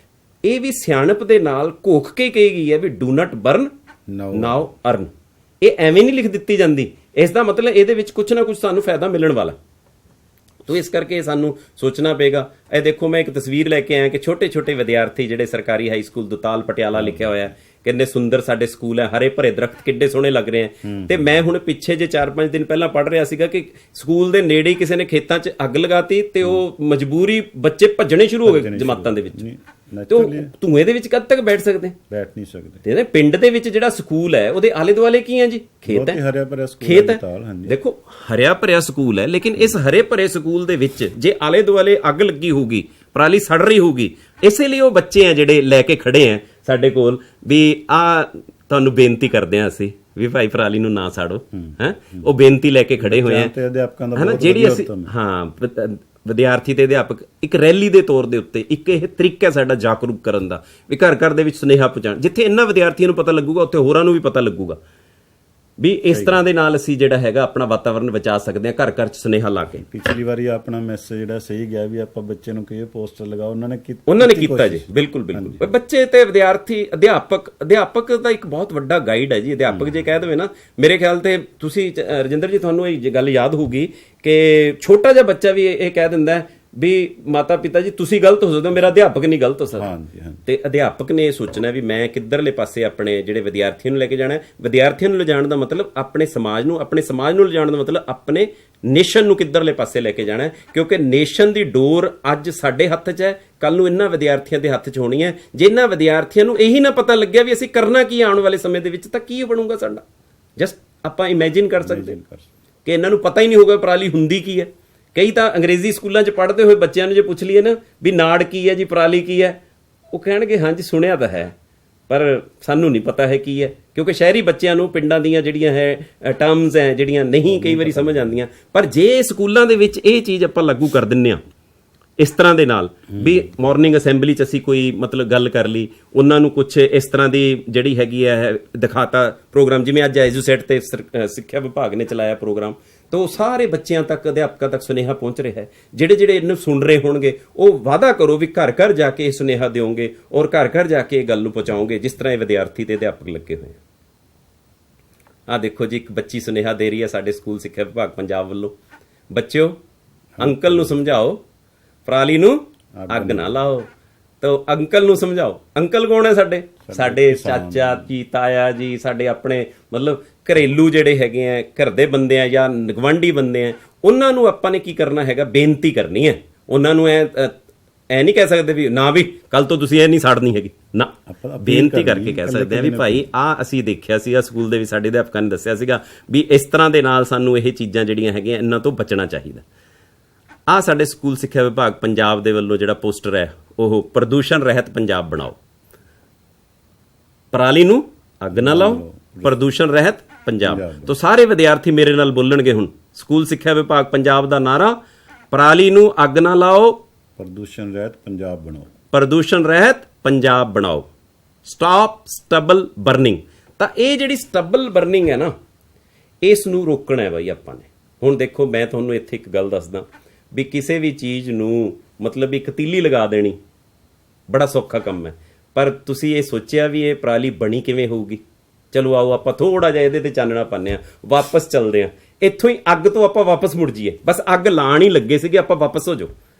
ਇਹ ਵੀ ਸਿਆਣਪ ਦੇ ਨਾਲ ਘੋਖ ਕੇ ਕਹੀ ਗਈ ਹੈ ਵੀ do not burn, now earn. ਇਹ ਐਵੇਂ ਨਹੀਂ ਲਿਖ ਦਿੱਤੀ ਜਾਂਦੀ, ਇਸ ਦਾ ਮਤਲਬ ਇਹਦੇ ਵਿੱਚ ਕੁਝ ਨਾ ਕੁਝ ਸਾਨੂੰ ਫਾਇਦਾ ਮਿਲਣ ਵਾਲਾ। ਤੋ ਇਸ ਕਰਕੇ ਸਾਨੂੰ ਸੋਚਣਾ ਪਏਗਾ। ਇਹ ਦੇਖੋ, ਮੈਂ ਇੱਕ ਤਸਵੀਰ ਲੈ ਕੇ ਆਇਆ ਕਿ ਛੋਟੇ ਛੋਟੇ ਵਿਦਿਆਰਥੀ ਜਿਹੜੇ ਸਰਕਾਰੀ ਹਾਈ ਸਕੂਲ ਦੁਤਾਲ ਪਟਿਆਲਾ ਲਿਖਿਆ ਹੋਇਆ, ਕਿੰਨੇ ਸੁੰਦਰ ਸਾਡੇ ਸਕੂਲ ਹੈ, ਹਰੇ ਭਰੇ ਦਰਖਤ ਕਿੱਡੇ ਸੋਹਣੇ ਲੱਗ ਰਹੇ ਹੈ। ਤੇ ਮੈਂ ਹੁਣ ਪਿੱਛੇ ਜੇ 4-5 ਦਿਨ ਪਹਿਲਾਂ ਪੜ੍ਹ ਰਿਹਾ ਸੀਗਾ ਕਿ ਸਕੂਲ ਦੇ ਨੇੜੇ ਹੀ ਕਿਸੇ ਨੇ ਖੇਤਾਂ 'ਚ ਅੱਗ ਲਗਾਤੀ ਤੇ ਉਹ ਮਜਬੂਰੀ ਬੱਚੇ ਭੱਜਣੇ ਸ਼ੁਰੂ ਹੋ ਗਏ ਜਮਾਤਾਂ ਦੇ ਵਿੱਚ। ਤੇ ਧੂਏ ਦੇ ਵਿੱਚ ਕਦ ਤੱਕ ਬੈਠ ਸਕਦੇ? ਬੈਠ ਨਹੀਂ ਸਕਦੇ। ਤੇ ਪਿੰਡ ਦੇ ਵਿੱਚ ਜਿਹੜਾ ਸਕੂਲ ਹੈ ਉਹਦੇ ਆਲੇ ਦੁਆਲੇ ਕੀ ਹੈ ਜੀ? ਖੇਤ ਹੈ, ਖੇਤ ਹੈ। ਦੇਖੋ ਹਰਿਆ ਭਰਿਆ ਸਕੂਲ ਹੈ, ਲੇਕਿਨ ਇਸ ਹਰੇ ਭਰੇ ਸਕੂਲ ਦੇ ਵਿੱਚ ਜੇ ਆਲੇ ਦੁਆਲੇ ਅੱਗ ਲੱਗੀ ਹੋਊਗੀ, ਪਰਾਲੀ ਸੜ ਰਹੀ ਹੋਊਗੀ, ਇਸੇ ਲਈ ਉਹ ਬੱਚੇ ਆ ਜਿਹੜੇ ਲੈ ਕੇ ਖੜੇ ਆ ਸਾਡੇ ਕੋਲ ਵੀ ਆ ਤੁਹਾਨੂੰ ਬੇਨਤੀ ਕਰਦੇ ਆ ਅਸੀਂ ਵੀ ਭਾਈ ਪਰਾਲੀ ਨੂੰ ਨਾ ਸਾੜੋ। ਹੈ ਉਹ ਬੇਨਤੀ ਲੈ ਕੇ ਖੜੇ ਹੋਏ ਆ, ਹਨਾ, ਜਿਹੜੀ ਅਸੀਂ ਵਿਦਿਆਰਥੀ ਤੇ ਅਧਿਆਪਕ ਇੱਕ ਰੈਲੀ ਦੇ ਤੌਰ ਦੇ ਉੱਤੇ ਇੱਕ ਇਹ ਤਰੀਕਾ ਸਾਡਾ ਜਾਗਰੂਕ ਕਰਨ ਦਾ ਵੀ ਘਰ ਘਰ ਦੇ ਵਿੱਚ ਸੁਨੇਹਾ ਪਹੁੰਚਾਉਣ। ਜਿੱਥੇ ਇਹਨਾਂ ਵਿਦਿਆਰਥੀਆਂ ਨੂੰ ਪਤਾ ਲੱਗੂਗਾ ਉੱਥੇ ਹੋਰਾਂ ਨੂੰ ਵੀ ਪਤਾ ਲੱਗੂਗਾ ਵੀ ਇਸ ਤਰ੍ਹਾਂ ਦੇ ਨਾਲ ਅਸੀਂ ਜਿਹੜਾ ਹੈਗਾ ਆਪਣਾ ਵਾਤਾਵਰਨ ਬਚਾ ਸਕਦੇ ਹਾਂ, ਘਰ ਘਰ 'ਚ ਸੁਨੇਹਾ ਲਾ ਕੇ। ਪਿਛਲੀ ਵਾਰੀ ਆਪਣਾ ਮੈਸੇਜ ਜਿਹੜਾ ਸਹੀ ਗਿਆ ਵੀ ਆਪਾਂ ਬੱਚੇ ਨੂੰ ਕਹੀਏ ਪੋਸਟਰ ਲਗਾਓ, ਉਹਨਾਂ ਨੇ ਕੀਤਾ ਜੀ। ਬਿਲਕੁਲ ਬਿਲਕੁਲ। ਬੱਚੇ ਤੇ ਵਿਦਿਆਰਥੀ, ਅਧਿਆਪਕ ਦਾ ਇੱਕ ਬਹੁਤ ਵੱਡਾ ਗਾਈਡ ਹੈ ਜੀ। ਅਧਿਆਪਕ ਜੇ ਕਹਿ ਦੇਵੇ ਨਾ, ਮੇਰੇ ਖਿਆਲ ਤੇ ਤੁਸੀਂ ਰਜਿੰਦਰ ਜੀ ਤੁਹਾਨੂੰ ਇਹ ਗੱਲ ਯਾਦ ਹੋਊਗੀ ਕਿ ਛੋਟਾ ਜਿਹਾ ਬੱਚਾ ਵੀ ਇਹ ਕਹਿ ਦਿੰਦਾ ਵੀ ਮਾਤਾ ਪਿਤਾ ਜੀ ਤੁਸੀਂ ਗਲਤ ਹੋ ਸਕਦੇ ਹੋ, ਮੇਰਾ ਅਧਿਆਪਕ ਨਹੀਂ ਗਲਤ ਹੋ ਸਕਦਾ। ਤੇ ਅਧਿਆਪਕ ਨੇ ਇਹ ਸੋਚਣਾ ਵੀ ਮੈਂ ਕਿੱਧਰਲੇ ਪਾਸੇ ਆਪਣੇ ਜਿਹੜੇ ਵਿਦਿਆਰਥੀਆਂ ਨੂੰ ਲੈ ਕੇ ਜਾਣਾ। ਵਿਦਿਆਰਥੀਆਂ ਨੂੰ ਲਿਜਾਣ ਦਾ ਮਤਲਬ ਆਪਣੇ ਸਮਾਜ ਨੂੰ ਲਿਜਾਣ ਦਾ ਮਤਲਬ ਆਪਣੇ ਨੇਸ਼ਨ ਨੂੰ ਕਿੱਧਰਲੇ ਪਾਸੇ ਲੈ ਕੇ ਜਾਣਾ, ਕਿਉਂਕਿ ਨੇਸ਼ਨ ਦੀ ਡੋਰ ਅੱਜ ਸਾਡੇ ਹੱਥ 'ਚ ਹੈ, ਕੱਲ ਨੂੰ ਇਹਨਾਂ ਵਿਦਿਆਰਥੀਆਂ ਦੇ ਹੱਥ 'ਚ ਹੋਣੀ ਹੈ। ਜੇ ਇਹਨਾਂ ਵਿਦਿਆਰਥੀਆਂ ਨੂੰ ਇਹੀ ਨਾ ਪਤਾ ਲੱਗਿਆ ਵੀ ਅਸੀਂ ਕਰਨਾ ਕੀ ਆਉਣ ਵਾਲੇ ਸਮੇਂ ਦੇ ਵਿੱਚ, ਤਾਂ ਕੀ ਬਣੂਗਾ ਸਾਡਾ? ਜਸਟ ਆਪਾਂ ਇਮੇਜਿਨ ਕਰ ਸਕਦੇ ਕਿ ਇਹਨਾਂ ਨੂੰ ਪਤਾ ਹੀ ਨਹੀਂ ਹੋਊਗਾ ਪਰਾਲੀ ਹੁੰਦੀ ਕੀ ਹੈ। ਕਈ ਤਾਂ ਅੰਗਰੇਜ਼ੀ ਸਕੂਲਾਂ 'ਚ ਪੜ੍ਹਦੇ ਹੋਏ ਬੱਚਿਆਂ ਨੂੰ ਜੇ ਪੁੱਛ ਲਈਏ ਨਾ ਵੀ ਨਾੜ ਕੀ ਹੈ ਜੀ, ਪਰਾਲੀ ਕੀ ਹੈ, ਉਹ ਕਹਿਣਗੇ ਹਾਂਜੀ ਸੁਣਿਆ ਤਾਂ ਹੈ ਪਰ ਸਾਨੂੰ ਨਹੀਂ ਪਤਾ ਹੈ ਕੀ ਹੈ, ਕਿਉਂਕਿ ਸ਼ਹਿਰੀ ਬੱਚਿਆਂ ਨੂੰ ਪਿੰਡਾਂ ਦੀਆਂ ਜਿਹੜੀਆਂ ਹੈ ਟਰਮਸ ਹੈ ਜਿਹੜੀਆਂ ਨਹੀਂ ਕਈ ਵਾਰੀ ਸਮਝ ਆਉਂਦੀਆਂ। ਪਰ ਜੇ ਸਕੂਲਾਂ ਦੇ ਵਿੱਚ ਇਹ ਚੀਜ਼ ਆਪਾਂ ਲਾਗੂ ਕਰ ਦਿੰਦੇ ਹਾਂ ਇਸ ਤਰ੍ਹਾਂ ਦੇ ਨਾਲ ਵੀ ਮਾਰਨਿੰਗ ਅਸੈਂਬਲੀ 'ਚ ਅਸੀਂ ਕੋਈ ਮਤਲਬ ਗੱਲ ਕਰ ਲਈ, ਉਹਨਾਂ ਨੂੰ ਕੁਛ ਇਸ ਤਰ੍ਹਾਂ ਦੀ ਜਿਹੜੀ ਹੈਗੀ ਹੈ ਦਿਖਾਤਾ ਪ੍ਰੋਗਰਾਮ, ਜਿਵੇਂ ਅੱਜ ਐਜੂਸੈਟ ਤੇ ਸਿੱਖਿਆ ਵਿਭਾਗ ਨੇ ਚਲਾਇਆ ਪ੍ਰੋਗਰਾਮ, ਤਾਂ ਉਹ ਸਾਰੇ ਬੱਚਿਆਂ ਤੱਕ, ਅਧਿਆਪਕਾਂ ਤੱਕ ਸੁਨੇਹਾ ਪਹੁੰਚ ਰਿਹਾ ਹੈ। ਜਿਹੜੇ ਇਹਨੂੰ ਸੁਣ ਰਹੇ ਹੋਣਗੇ ਉਹ ਵਾਅਦਾ ਕਰੋ ਵੀ ਘਰ ਘਰ ਜਾ ਕੇ ਇਹ ਸੁਨੇਹਾ ਦਿਓਗੇ ਔਰ ਘਰ ਘਰ ਜਾ ਕੇ ਇਹ ਗੱਲ ਨੂੰ ਪਹੁੰਚਾਓਗੇ ਜਿਸ ਤਰ੍ਹਾਂ ਇਹ ਵਿਦਿਆਰਥੀ ਤੇ ਅਧਿਆਪਕ ਲੱਗੇ ਹੋਏ ਆ। ਦੇਖੋ ਜੀ, ਇੱਕ ਬੱਚੀ ਸੁਨੇਹਾ ਦੇ ਰਹੀ ਹੈ ਸਾਡੇ ਸਕੂਲ ਸਿੱਖਿਆ ਵਿਭਾਗ ਪੰਜਾਬ ਵੱਲੋਂ, ਬੱਚਿਓ ਅੰਕਲ ਨੂੰ ਸਮਝਾਓ ਪਰਾਲੀ ਨੂੰ ਅੱਗ ਨਾ ਲਾਓ। ਤਾਂ ਅੰਕਲ ਨੂੰ ਸਮਝਾਓ। ਅੰਕਲ ਕੌਣ ਹੈ? ਸਾਡੇ ਚਾਚਾ ਜੀ, ਤਾਇਆ ਜੀ, ਸਾਡੇ ਆਪਣੇ ਮਤਲਬ ਘਰੇਲੂ ਜਿਹੜੇ ਹੈਗੇ ਆ, ਘਰ ਦੇ ਬੰਦੇ ਆ ਜਾਂ ਗਵਾਂਢੀ ਬੰਦੇ ਆ, ਉਹਨਾਂ ਨੂੰ ਆਪਾਂ ਨੇ ਕੀ ਕਰਨਾ ਹੈਗਾ? ਬੇਨਤੀ ਕਰਨੀ ਹੈ। ਉਹਨਾਂ ਨੂੰ ਐ ਨਹੀਂ ਕਹਿ ਸਕਦੇ ਵੀ ਨਾ ਵੀ ਕੱਲ ਤੋਂ ਤੁਸੀਂ ਇਹ ਨਹੀਂ ਸਾੜਨੀ ਹੈਗੀ ਨਾ,
ਆਪਾਂ
ਬੇਨਤੀ ਕਰਕੇ ਕਹਿ ਸਕਦੇ ਆ ਵੀ ਭਾਈ ਆ ਅਸੀਂ ਦੇਖਿਆ ਸੀਗਾ ਸਕੂਲ ਦੇ ਵਿੱਚ, ਸਾਡੇ ਅਧਿਆਪਕਾਂ ਨੇ ਦੱਸਿਆ ਸੀਗਾ ਵੀ ਇਸ ਤਰ੍ਹਾਂ ਦੇ ਨਾਲ ਸਾਨੂੰ ਇਹ ਚੀਜ਼ਾਂ ਜਿਹੜੀਆਂ ਹੈਗੀਆਂ ਇਹਨਾਂ ਤੋਂ ਬਚਣਾ ਚਾਹੀਦਾ। ਆ ਸਾਡੇ ਸਕੂਲ ਸਿੱਖਿਆ ਵਿਭਾਗ ਪੰਜਾਬ ਦੇ ਵੱਲੋਂ ਜਿਹੜਾ ਪੋਸਟਰ ਹੈ ਉਹ ਪ੍ਰਦੂਸ਼ਣ ਰਹਿਤ ਪੰਜਾਬ ਬਣਾਓ, ਪਰਾਲੀ ਨੂੰ ਅੱਗ ਨਾ ਲਾਓ, ਪ੍ਰਦੂਸ਼ਣ ਰਹਿਤ ਪੰਜਾਬ। ਤੋਂ ਸਾਰੇ ਵਿਦਿਆਰਥੀ ਮੇਰੇ ਨਾਲ ਬੋਲਣਗੇ ਹੁਣ, ਸਕੂਲ ਸਿੱਖਿਆ ਵਿਭਾਗ ਪੰਜਾਬ ਦਾ ਨਾਰਾ ਪਰਾਲੀ ਨੂੰ ਅੱਗ ਨਾ ਲਾਓ,
ਪ੍ਰਦੂਸ਼ਣ ਰਹਿਤ ਪੰਜਾਬ ਬਣਾਓ,
ਪ੍ਰਦੂਸ਼ਣ ਰਹਿਤ ਪੰਜਾਬ ਬਣਾਓ, ਸਟਾਪ ਸਟਬਲ ਬਰਨਿੰਗ। ਤਾਂ ਇਹ ਜਿਹੜੀ ਸਟਬਲ ਬਰਨਿੰਗ ਹੈ ਨਾ, ਇਸ ਨੂੰ ਰੋਕਣਾ ਹੈ ਬਾਈ ਆਪਾਂ ਨੇ। ਹੁਣ ਦੇਖੋ ਮੈਂ ਤੁਹਾਨੂੰ ਇੱਥੇ ਇੱਕ ਗੱਲ ਦੱਸਦਾ ਵੀ ਕਿਸੇ ਵੀ ਚੀਜ਼ ਨੂੰ ਮਤਲਬ ਇੱਕ ਤੀਲੀ ਲਗਾ ਦੇਣੀ ਬੜਾ ਸੌਖਾ ਕੰਮ ਹੈ, ਪਰ ਤੁਸੀਂ ਇਹ ਸੋਚਿਆ ਵੀ ਇਹ ਪਰਾਲੀ ਬਣੀ ਕਿਵੇਂ ਹੋਊਗੀ? ਚਲੋ ਆਓ ਆਪਾਂ ਥੋੜਾ ਜਿਹਾ ਇਹਦੇ ਤੇ ਚਾਨਣਾ ਪਾਉਂਦੇ ਹਾਂ, ਵਾਪਸ ਚੱਲਦੇ ਹਾਂ ਇੱਥੋਂ ਹੀ, ਅੱਗ ਤੋਂ ਆਪਾਂ ਵਾਪਸ ਮੁੜ ਜਾਈਏ। ਬਸ ਅੱਗ ਲਾਣ ਹੀ ਲੱਗੇ ਸੀਗੇ, ਆਪਾਂ ਵਾਪਸ ਹੋ ਜਾਓ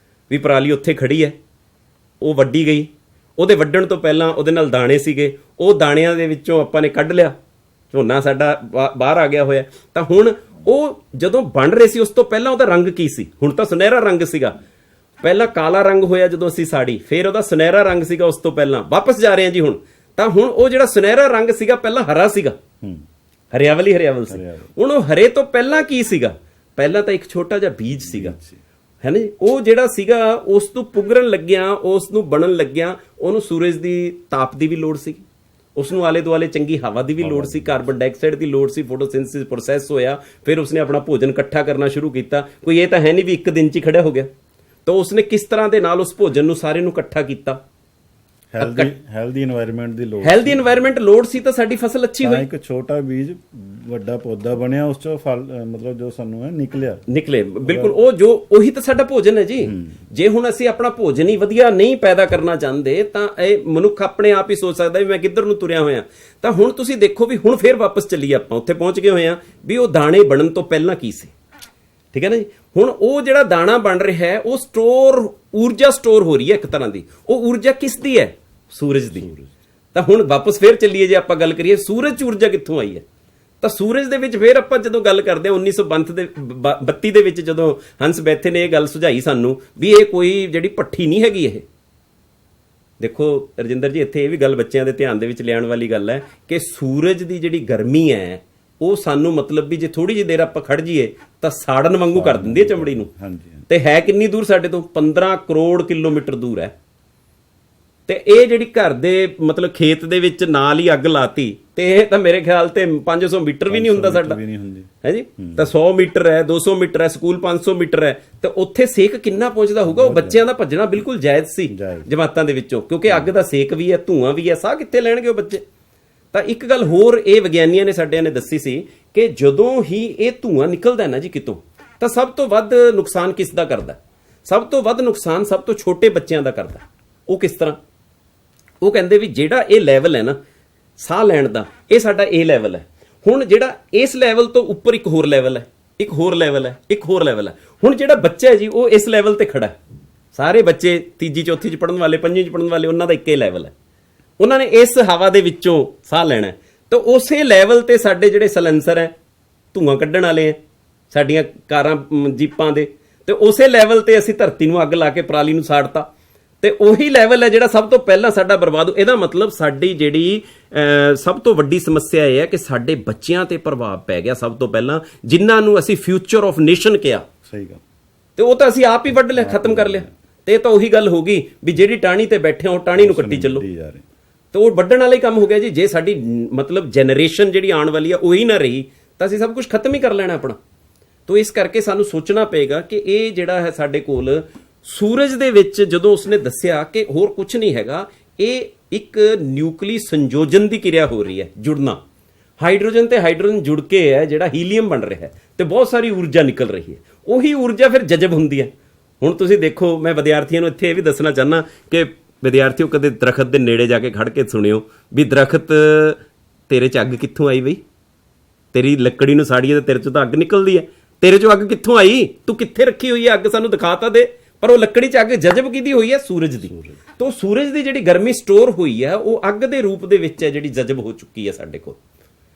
ਵੀ ਪਰਾਲੀ ਉੱਥੇ ਖੜੀ ਹੈ, ਉਹ ਵੱਢੀ ਗਈ, ਉਹਦੇ ਵੱਢਣ ਤੋਂ ਪਹਿਲਾਂ ਉਹਦੇ ਨਾਲ ਦਾਣੇ ਸੀਗੇ, ਉਹ ਦਾਣਿਆਂ ਦੇ ਵਿੱਚੋਂ ਆਪਾਂ ਨੇ ਕੱਢ ਲਿਆ, ਝੋਨਾ ਸਾਡਾ ਬਾਹਰ ਆ ਗਿਆ ਹੋਇਆ। ਤਾਂ ਹੁਣ ਉਹ ਜਦੋਂ ਬਣ ਰਹੇ ਸੀ ਉਸ ਤੋਂ ਪਹਿਲਾਂ ਉਹਦਾ ਰੰਗ ਕੀ ਸੀ? ਹੁਣ ਤਾਂ ਸੁਨਹਿਰਾ ਰੰਗ ਸੀਗਾ, ਪਹਿਲਾਂ ਕਾਲਾ ਰੰਗ ਹੋਇਆ ਜਦੋਂ ਅਸੀਂ ਸਾੜੀ, ਫਿਰ ਉਹਦਾ ਸੁਨਹਿਰਾ ਰੰਗ ਸੀਗਾ ਉਸ ਤੋਂ ਪਹਿਲਾਂ। ਵਾਪਸ ਜਾ ਰਹੇ ਹਾਂ ਜੀ ਹੁਣ, ਤਾਂ ਹੁਣ ਉਹ ਜਿਹੜਾ ਸੁਨਹਿਰਾ ਰੰਗ ਸੀਗਾ ਪਹਿਲਾਂ ਹਰਾ ਸੀਗਾ, ਹਰਿਆਵਲ ਸੀ। ਹੁਣ ਉਹ ਹਰੇ ਤੋਂ ਪਹਿਲਾਂ ਕੀ ਸੀਗਾ? ਪਹਿਲਾਂ ਤਾਂ ਇੱਕ ਛੋਟਾ ਜਿਹਾ ਬੀਜ ਸੀਗਾ, ਹੈ ਨਾ ਜੀ। ਉਹ ਜਿਹੜਾ ਸੀਗਾ ਉਸ ਨੂੰ ਪੁਗਰਨ ਲੱਗਿਆ, ਉਸ ਨੂੰ ਬਣਨ ਲੱਗਿਆ, ਉਹਨੂੰ ਸੂਰਜ ਦੀ ਤਾਪ ਦੀ ਵੀ ਲੋੜ ਸੀ, ਉਸ ਨੂੰ ਆਲੇ ਦੁਆਲੇ ਚੰਗੀ ਹਵਾ ਦੀ ਵੀ ਲੋੜ ਸੀ, ਕਾਰਬਨ ਡਾਈਆਕਸਾਈਡ ਦੀ ਲੋੜ ਸੀ, ਫੋਟੋਸਿੰਥੇਸਿਸ ਪ੍ਰੋਸੈਸ ਹੋਇਆ, ਫਿਰ ਉਸਨੇ ਆਪਣਾ ਭੋਜਨ ਇਕੱਠਾ ਕਰਨਾ ਸ਼ੁਰੂ ਕੀਤਾ। ਕੋਈ ਇਹ ਤਾਂ ਹੈ ਨਹੀਂ ਵੀ ਇੱਕ ਦਿਨ 'ਚ ਹੀ ਖੜਾ ਹੋ ਗਿਆ। ਤਾਂ ਉਸਨੇ ਕਿਸ ਤਰ੍ਹਾਂ ਦੇ ਨਾਲ ਉਸ ਭੋਜਨ ਨੂੰ ਸਾਰੇ ਨੂੰ ਇਕੱਠਾ ਕੀਤਾ?
ਹੈਲਦੀ এনवायरमेंट ਦੀ ਲੋੜ,
ਹੈਲਦੀ এনवायरमेंट ਲੋੜ ਸੀ, ਤਾਂ ਸਾਡੀ ਫਸਲ ਅੱਛੀ ਹੋਈ।
ਇੱਕ ਛੋਟਾ ਬੀਜ ਵੱਡਾ ਪੌਦਾ ਬਣਿਆ, ਉਸ ਚੋਂ ਫਲ ਮਤਲਬ ਜੋ ਸਾਨੂੰ ਹੈ ਨਿਕਲੇ
ਬਿਲਕੁਲ। ਉਹ ਜੋ ਉਹੀ ਤਾਂ ਸਾਡਾ ਭੋਜਨ ਹੈ ਜੀ। ਜੇ ਹੁਣ ਅਸੀਂ ਆਪਣਾ ਭੋਜਨ ਹੀ ਵਧੀਆ ਨਹੀਂ ਪੈਦਾ ਕਰਨਾ ਚਾਹੁੰਦੇ ਤਾਂ ਇਹ ਮਨੁੱਖ ਆਪਣੇ ਆਪ ਹੀ ਸੋਚ ਸਕਦਾ ਵੀ ਮੈਂ ਕਿੱਧਰ ਨੂੰ ਤੁਰਿਆ ਹੋਇਆ। ਤਾਂ ਹੁਣ ਤੁਸੀਂ ਦੇਖੋ ਵੀ ਹੁਣ ਫੇਰ ਵਾਪਸ ਚੱਲੀਏ, ਆਪਾਂ ਉੱਥੇ ਪਹੁੰਚ ਗਏ ਹੋਏ ਆ ਵੀ ਉਹ ਦਾਣੇ ਬਣਨ ਤੋਂ ਪਹਿਲਾਂ ਕੀ ਸੀ। ਠੀਕ ਹੈ ਨਾ ਜੀ। ਹੁਣ ਉਹ ਜਿਹੜਾ ਦਾਣਾ ਬਣ ਰਿਹਾ ਹੈ ਉਹ ਊਰਜਾ ਸਟੋਰ ਹੋ ਰਹੀ ਹੈ ਇੱਕ ਤਰ੍ਹਾਂ ਦੀ। ਉਹ ਊਰਜਾ ਕਿਸ ਦੀ ਹੈ? ਸੂਰਜ ਦੀ। ਤਾਂ ਹੁਣ ਵਾਪਸ ਫੇਰ ਚੱਲੀਏ, ਜੇ ਆਪਾਂ ਗੱਲ ਕਰੀਏ ਸੂਰਜ 'ਚ ਊਰਜਾ ਕਿੱਥੋਂ ਆਈ ਹੈ, ਤਾਂ ਸੂਰਜ ਦੇ ਵਿੱਚ ਫੇਰ ਆਪਾਂ ਜਦੋਂ ਗੱਲ ਕਰਦੇ ਹਾਂ 1932 ਦੇ ਵਿੱਚ ਜਦੋਂ ਹੰਸ ਬੈਥੇ ਨੇ ਇਹ ਗੱਲ ਸੁਝਾਈ ਸਾਨੂੰ ਵੀ ਇਹ ਕੋਈ ਜਿਹੜੀ ਭੱਠੀ ਨਹੀਂ ਹੈਗੀ। ਇਹ ਦੇਖੋ ਰਜਿੰਦਰ ਜੀ, ਇੱਥੇ ਇਹ ਵੀ ਗੱਲ ਬੱਚਿਆਂ ਦੇ ਧਿਆਨ ਦੇ ਵਿੱਚ ਲਿਆਉਣ ਵਾਲੀ ਗੱਲ ਹੈ ਕਿ ਸੂਰਜ ਦੀ ਜਿਹੜੀ ਗਰਮੀ ਹੈ ਉਹ ਸਾਨੂੰ ਮਤਲਬ ਵੀ ਜੇ ਥੋੜੀ ਜਿਹੀ ਦੇਰ ਆਪਾਂ ਖੜ ਜਾਈਏ ਤਾਂ ਸਾੜਨ ਵਾਂਗੂ ਕਰ ਦਿੰਦੀ ਹੈ ਚਮੜੀ ਨੂੰ। ਤੇ ਹੈ ਕਿੰਨੀ ਦੂਰ ਸਾਡੇ ਤੋਂ? 15 ਕਰੋੜ ਕਿਲੋਮੀਟਰ ਦੂਰ ਹੈ। ਤੇ ਇਹ ਜਿਹੜੀ ਘਰ ਦੇ ਮਤਲਬ ਖੇਤ ਦੇ ਵਿੱਚ ਨਾਲ ਹੀ ਅੱਗ ਲਾਤੀ, ਤੇ ਇਹ ਤਾਂ ਮੇਰੇ ਖਿਆਲ ਤੇ 500 ਮੀਟਰ ਵੀ ਨਹੀਂ ਹੁੰਦਾ ਸਾਡਾ, ਹੈ ਜੀ। ਤਾਂ 100 ਮੀਟਰ ਹੈ, 200 ਮੀਟਰ ਹੈ, ਸਕੂਲ 500 ਮੀਟਰ ਹੈ, ਤੇ ਉੱਥੇ ਸੇਕ ਕਿੰਨਾ ਪਹੁੰਚਦਾ ਹੋਊਗਾ? ਉਹ ਬੱਚਿਆਂ ਦਾ ਭੱਜਣਾ ਬਿਲਕੁਲ ਜਾਇਜ਼ ਸੀ ਜਮਾਤਾਂ ਦੇ ਵਿੱਚੋਂ, ਕਿਉਂਕਿ ਅੱਗ ਦਾ ਸੇਕ ਵੀ ਹੈ, ਧੂਆਂ ਵੀ ਹੈ, ਸਾਹ ਕਿੱਥੇ ਲੈਣਗੇ ਉਹ ਬੱਚੇ। ਤਾਂ ਇੱਕ ਗੱਲ ਹੋਰ ਇਹ ਵਿਗਿਆਨੀਆਂ ਨੇ ਸਾਡਿਆਂ ਨੇ ਦੱਸੀ ਸੀ ਕਿ ਜਦੋਂ ਹੀ ਇਹ ਧੂਆਂ ਨਿਕਲਦਾ ਨਾ ਜੀ ਕਿਤੋਂ, ਤਾਂ ਸਭ ਤੋਂ ਵੱਧ ਨੁਕਸਾਨ ਕਿਸ ਦਾ ਕਰਦਾ? ਸਭ ਤੋਂ ਵੱਧ ਨੁਕਸਾਨ ਸਭ ਤੋਂ ਛੋਟੇ ਬੱਚਿਆਂ ਦਾ ਕਰਦਾ। ਉਹ ਕਿਸ ਤਰ੍ਹਾਂ? ਉਹ ਕਹਿੰਦੇ ਵੀ ਜਿਹੜਾ ਇਹ ਲੈਵਲ ਹੈ ਨਾ ਸਾਹ ਲੈਣ ਦਾ, ਇਹ ਸਾਡਾ ਇਹ ਲੈਵਲ ਹੈ। ਹੁਣ ਜਿਹੜਾ ਇਸ ਲੈਵਲ ਤੋਂ ਉੱਪਰ ਇੱਕ ਹੋਰ ਲੈਵਲ ਹੈ, ਇੱਕ ਹੋਰ ਲੈਵਲ ਹੈ, ਇੱਕ ਹੋਰ ਲੈਵਲ ਹੈ। ਹੁਣ ਜਿਹੜਾ ਬੱਚਾ ਹੈ ਜੀ ਉਹ ਇਸ ਲੈਵਲ ਤੇ ਖੜਾ ਹੈ। ਸਾਰੇ ਬੱਚੇ ਤੀਜੀ ਚੌਥੀ 'ਚ ਪੜ੍ਹਨ ਵਾਲੇ, ਪੰਜਵੀਂ 'ਚ ਪੜ੍ਹਨ ਵਾਲੇ, ਉਹਨਾਂ ਦਾ ਇੱਕੇ ਲੈਵਲ ਹੈ। ਉਹਨਾਂ ਨੇ ਇਸ ਹਵਾ ਦੇ ਵਿੱਚੋਂ ਸਾਹ ਲੈਣਾ ਹੈ। ਤਾਂ ਉਸੇ ਲੈਵਲ ਤੇ ਸਾਡੇ ਜਿਹੜੇ ਸਲੈਂਸਰ ਹੈ, ਧੂਆਂ ਕੱਢਣ ਵਾਲੇ ਹੈ, ਸਾਡੀਆਂ ਕਾਰਾਂ ਜੀਪਾਂ ਦੇ, ਤੇ ਉਸੇ ਲੈਵਲ ਤੇ ਅਸੀਂ ਧਰਤੀ ਨੂੰ ਅੱਗ ਲਾ ਕੇ ਪਰਾਲੀ ਨੂੰ ਸਾੜਤਾ। ਤੇ ਉਹੀ ਲੈਵਲ ਹੈ ਜਿਹੜਾ ਸਭ ਤੋਂ ਪਹਿਲਾਂ ਸਾਡਾ ਬਰਬਾਦ। ਇਹਦਾ ਮਤਲਬ ਸਾਡੀ ਜਿਹੜੀ ਸਭ ਤੋਂ ਵੱਡੀ ਸਮੱਸਿਆ ਇਹ ਹੈ ਕਿ ਸਾਡੇ ਬੱਚਿਆਂ ਤੇ ਪ੍ਰਭਾਵ ਪੈ ਗਿਆ ਸਭ ਤੋਂ ਪਹਿਲਾਂ, ਜਿਨ੍ਹਾਂ ਨੂੰ ਅਸੀਂ ਫਿਊਚਰ ਆਫ ਨੇਸ਼ਨ ਕਿਹਾ।
ਸਹੀ ਗੱਲ।
ਤੇ ਉਹ ਤਾਂ ਅਸੀਂ ਆਪ ਹੀ ਵੱਢ ਲਿਆ, ਖਤਮ ਕਰ ਲਿਆ। ਤੇ ਇਹ ਤਾਂ ਉਹੀ ਗੱਲ ਹੋ ਗਈ ਵੀ ਜਿਹੜੀ ਟਾਹਣੀ ਤੇ ਬੈਠੇ ਹੋ ਟਾਹਣੀ ਨੂੰ ਕੱਟੀ ਚੱਲੋ। ਤੇ ਉਹ ਵੱਢਣ ਵਾਲਾ ਹੀ ਕੰਮ ਹੋ ਗਿਆ ਜੀ। ਜੇ ਸਾਡੀ ਮਤਲਬ ਜਨਰੇਸ਼ਨ ਜਿਹੜੀ ਆਉਣ ਵਾਲੀ ਆ ਉਹੀ ਨਾ ਰਹੀ ਤਾਂ ਅਸੀਂ ਸਭ ਕੁਝ ਖਤਮ ਹੀ ਕਰ ਲੈਣਾ ਆਪਣਾ। ਤਾਂ ਇਸ ਕਰਕੇ ਸਾਨੂੰ ਸੋਚਣਾ ਪਏਗਾ ਕਿ ਇਹ ਜਿਹੜਾ ਹੈ ਸਾਡੇ ਕੋਲ ਸੂਰਜ ਦੇ ਵਿੱਚ ਜਦੋਂ ਉਸਨੇ ਦੱਸਿਆ ਕਿ ਹੋਰ ਕੁਝ ਨਹੀਂ ਹੈਗਾ, ਇਹ ਇੱਕ ਨਿਊਕਲੀ ਸੰਯੋਜਨ ਦੀ ਕਿਰਿਆ ਹੋ ਰਹੀ ਹੈ, ਜੁੜਨਾ। ਹਾਈਡਰੋਜਨ ਤੇ ਹਾਈਡਰੋਜਨ ਜੁੜ ਕੇ ਹੈ ਜਿਹੜਾ ਹੀਲੀਅਮ ਬਣ ਰਿਹਾ ਹੈ ਤੇ ਬਹੁਤ ਸਾਰੀ ਊਰਜਾ ਨਿਕਲ ਰਹੀ ਹੈ। ਉਹੀ ਊਰਜਾ ਫਿਰ ਜਜ਼ਬ ਹੁੰਦੀ ਹੈ। ਹੁਣ ਤੁਸੀਂ ਦੇਖੋ, ਮੈਂ ਵਿਦਿਆਰਥੀਆਂ ਨੂੰ ਇੱਥੇ ਇਹ ਵੀ ਦੱਸਣਾ ਚਾਹੁੰਦਾ ਕਿ ਵਿਦਿਆਰਥੀਓ ਕਦੇ ਦਰਖਤ ਦੇ ਨੇੜੇ ਜਾ ਕੇ ਖੜ ਕੇ ਸੁਣਿਓ ਵੀ ਦਰਖਤ ਤੇਰੇ 'ਚ ਅੱਗ ਕਿੱਥੋਂ ਆਈ ਬਈ? ਤੇਰੀ ਲੱਕੜੀ ਨੂੰ ਸਾੜੀਏ ਤਾਂ ਤੇਰੇ 'ਚੋਂ ਤਾਂ ਅੱਗ ਨਿਕਲਦੀ ਹੈ। ਤੇਰੇ 'ਚੋਂ ਅੱਗ ਕਿੱਥੋਂ ਆਈ? ਤੂੰ ਕਿੱਥੇ ਰੱਖੀ ਹੋਈ ਹੈ ਅੱਗ? ਸਾਨੂੰ ਦਿਖਾ ਤਾਂ ਦੇ। ਪਰ ਉਹ ਲੱਕੜੀ 'ਚ ਅੱਗ ਜਜ਼ਬ ਕਿਹਦੀ ਹੋਈ ਹੈ? ਸੂਰਜ ਦੀ। ਤਾਂ ਸੂਰਜ ਦੀ ਜਿਹੜੀ ਗਰਮੀ ਸਟੋਰ ਹੋਈ ਹੈ ਉਹ ਅੱਗ ਦੇ ਰੂਪ ਦੇ ਵਿੱਚ ਹੈ ਜਿਹੜੀ ਜਜ਼ਬ ਹੋ ਚੁੱਕੀ ਹੈ ਸਾਡੇ ਕੋਲ।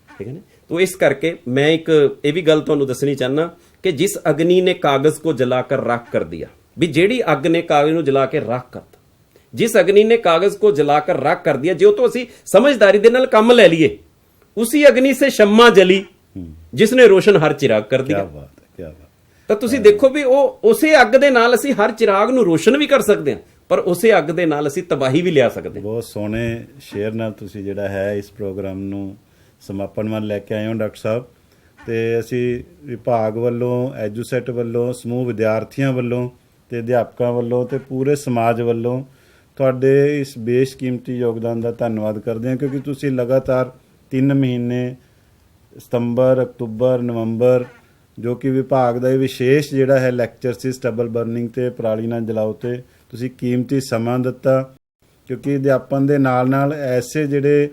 ਠੀਕ ਹੈ ਨਾ। तो इस करके मैं एक ये भी गल तुहानू दसनी चाहना कि जिस अग्नि ने कागज को जलाकर राख कर दिया, भी जेड़ी अग ने कागज ਨੂੰ जला के राख करता, जिस अग्नि ने कागज को जलाकर राख कर दिया, जो तो ਅਸੀਂ समझदारी ਦੇ ਨਾਲ ਕੰਮ ਲੈ ਲਈਏ, उसी अग्नि से शम्मा जली जिसने रोशन हर चिराग कर दिया।
क्या बात है, क्या बात।
ਤਾਂ ਤੁਸੀਂ ਦੇਖੋ ਵੀ ਉਹ ਉਸੇ ਅੱਗ ਦੇ ਨਾਲ ਅਸੀਂ ਹਰ ਚਿਰਾਗ ਨੂੰ ਰੋਸ਼ਨ ਵੀ ਕਰ ਸਕਦੇ ਹਾਂ, ਪਰ ਉਸੇ ਅੱਗ ਦੇ ਨਾਲ ਅਸੀਂ ਤਬਾਹੀ ਵੀ ਲਿਆ ਸਕਦੇ ਹਾਂ।
ਬਹੁਤ ਸੋਹਣੇ ਸ਼ੇਅਰ ਨਾਲ ਤੁਸੀਂ ਜਿਹੜਾ ਹੈ ਇਸ ਪ੍ਰੋਗਰਾਮ ਨੂੰ ਸਮਾਪਨ ਵੱਲ ਲੈ ਕੇ ਆਏ ਹੋ ਡਾਕਟਰ ਸਾਹਿਬ। ਤੇ ਅਸੀਂ ਵਿਭਾਗ ਵੱਲੋਂ, ਐਜੂਸੈਟ ਵੱਲੋਂ, ਸਮੂਹ ਵਿਦਿਆਰਥੀਆਂ ਵੱਲੋਂ ਤੇ ਅਧਿਆਪਕਾਂ ਵੱਲੋਂ ਤੇ ਪੂਰੇ ਸਮਾਜ ਵੱਲੋਂ ਤੁਹਾਡੇ ਇਸ ਬੇਸ਼ਕੀਮਤੀ ਯੋਗਦਾਨ ਦਾ ਧੰਨਵਾਦ ਕਰਦੇ ਹਾਂ, ਕਿਉਂਕਿ ਤੁਸੀਂ ਲਗਾਤਾਰ 3 ਮਹੀਨੇ ਸਤੰਬਰ, ਅਕਤੂਬਰ, ਨਵੰਬਰ, ਜੋ ਕਿ ਵਿਭਾਗ ਦਾ ਇਹ ਵਿਸ਼ੇਸ਼ ਜਿਹੜਾ ਹੈ ਲੈਕਚਰ ਸੀ ਸਟਬਲ ਬਰਨਿੰਗ ਤੇ ਪਰਾਲੀ ਨਾਲ ਜਲਾਓ ਤੇ ਤੁਸੀਂ ਕੀਮਤੀ ਸਮਾਂ ਦਿੱਤਾ, ਕਿਉਂਕਿ ਅਧਿਆਪਨ ਦੇ ਨਾਲ ਨਾਲ ਐਸੇ ਜਿਹੜੇ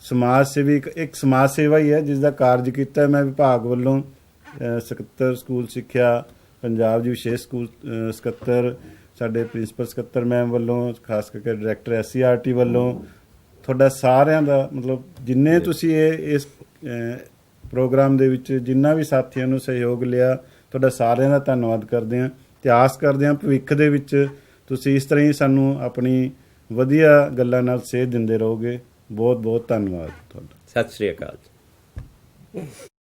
ਸਮਾਜ ਸੇਵੀ, ਇੱਕ ਸਮਾਜ ਸੇਵਾ ਹੀ ਹੈ ਜਿਸ ਦਾ ਕਾਰਜ ਕੀਤਾ। ਮੈਂ ਵਿਭਾਗ ਵੱਲੋਂ ਸਕੱਤਰ ਸਕੂਲ ਸਿੱਖਿਆ ਪੰਜਾਬ ਜੀ, ਵਿਸ਼ੇਸ਼ ਸਕੂਲ ਸਕੱਤਰ, ਸਾਡੇ ਪ੍ਰਿੰਸੀਪਲ ਸਕੱਤਰ ਮੈਮ ਵੱਲੋਂ, ਖਾਸ ਕਰਕੇ ਡਾਇਰੈਕਟਰ SCRT ਵੱਲੋਂ, ਤੁਹਾਡਾ ਸਾਰਿਆਂ ਦਾ ਮਤਲਬ ਜਿੰਨੇ ਤੁਸੀਂ ਇਸ ਪ੍ਰੋਗਰਾਮ ਦੇ ਵਿੱਚ ਜਿੰਨਾ ਵੀ ਸਾਥੀਆਂ ਨੂੰ ਸਹਿਯੋਗ ਲਿਆ, ਤੁਹਾਡਾ ਸਾਰਿਆਂ ਦਾ ਧੰਨਵਾਦ ਕਰਦੇ ਹਾਂ ਤੇ ਆਸ ਕਰਦੇ ਹਾਂ ਭਵਿੱਖ ਦੇ ਵਿੱਚ ਤੁਸੀਂ ਇਸ ਤਰ੍ਹਾਂ ਹੀ ਸਾਨੂੰ ਆਪਣੀ ਵਧੀਆ ਗੱਲਾਂ ਨਾਲ ਸੇਧ ਦਿੰਦੇ ਰਹੋਗੇ। ਬਹੁਤ ਬਹੁਤ ਧੰਨਵਾਦ ਤੁਹਾਡਾ।
ਸਤਿ ਸ਼੍ਰੀ ਅਕਾਲ।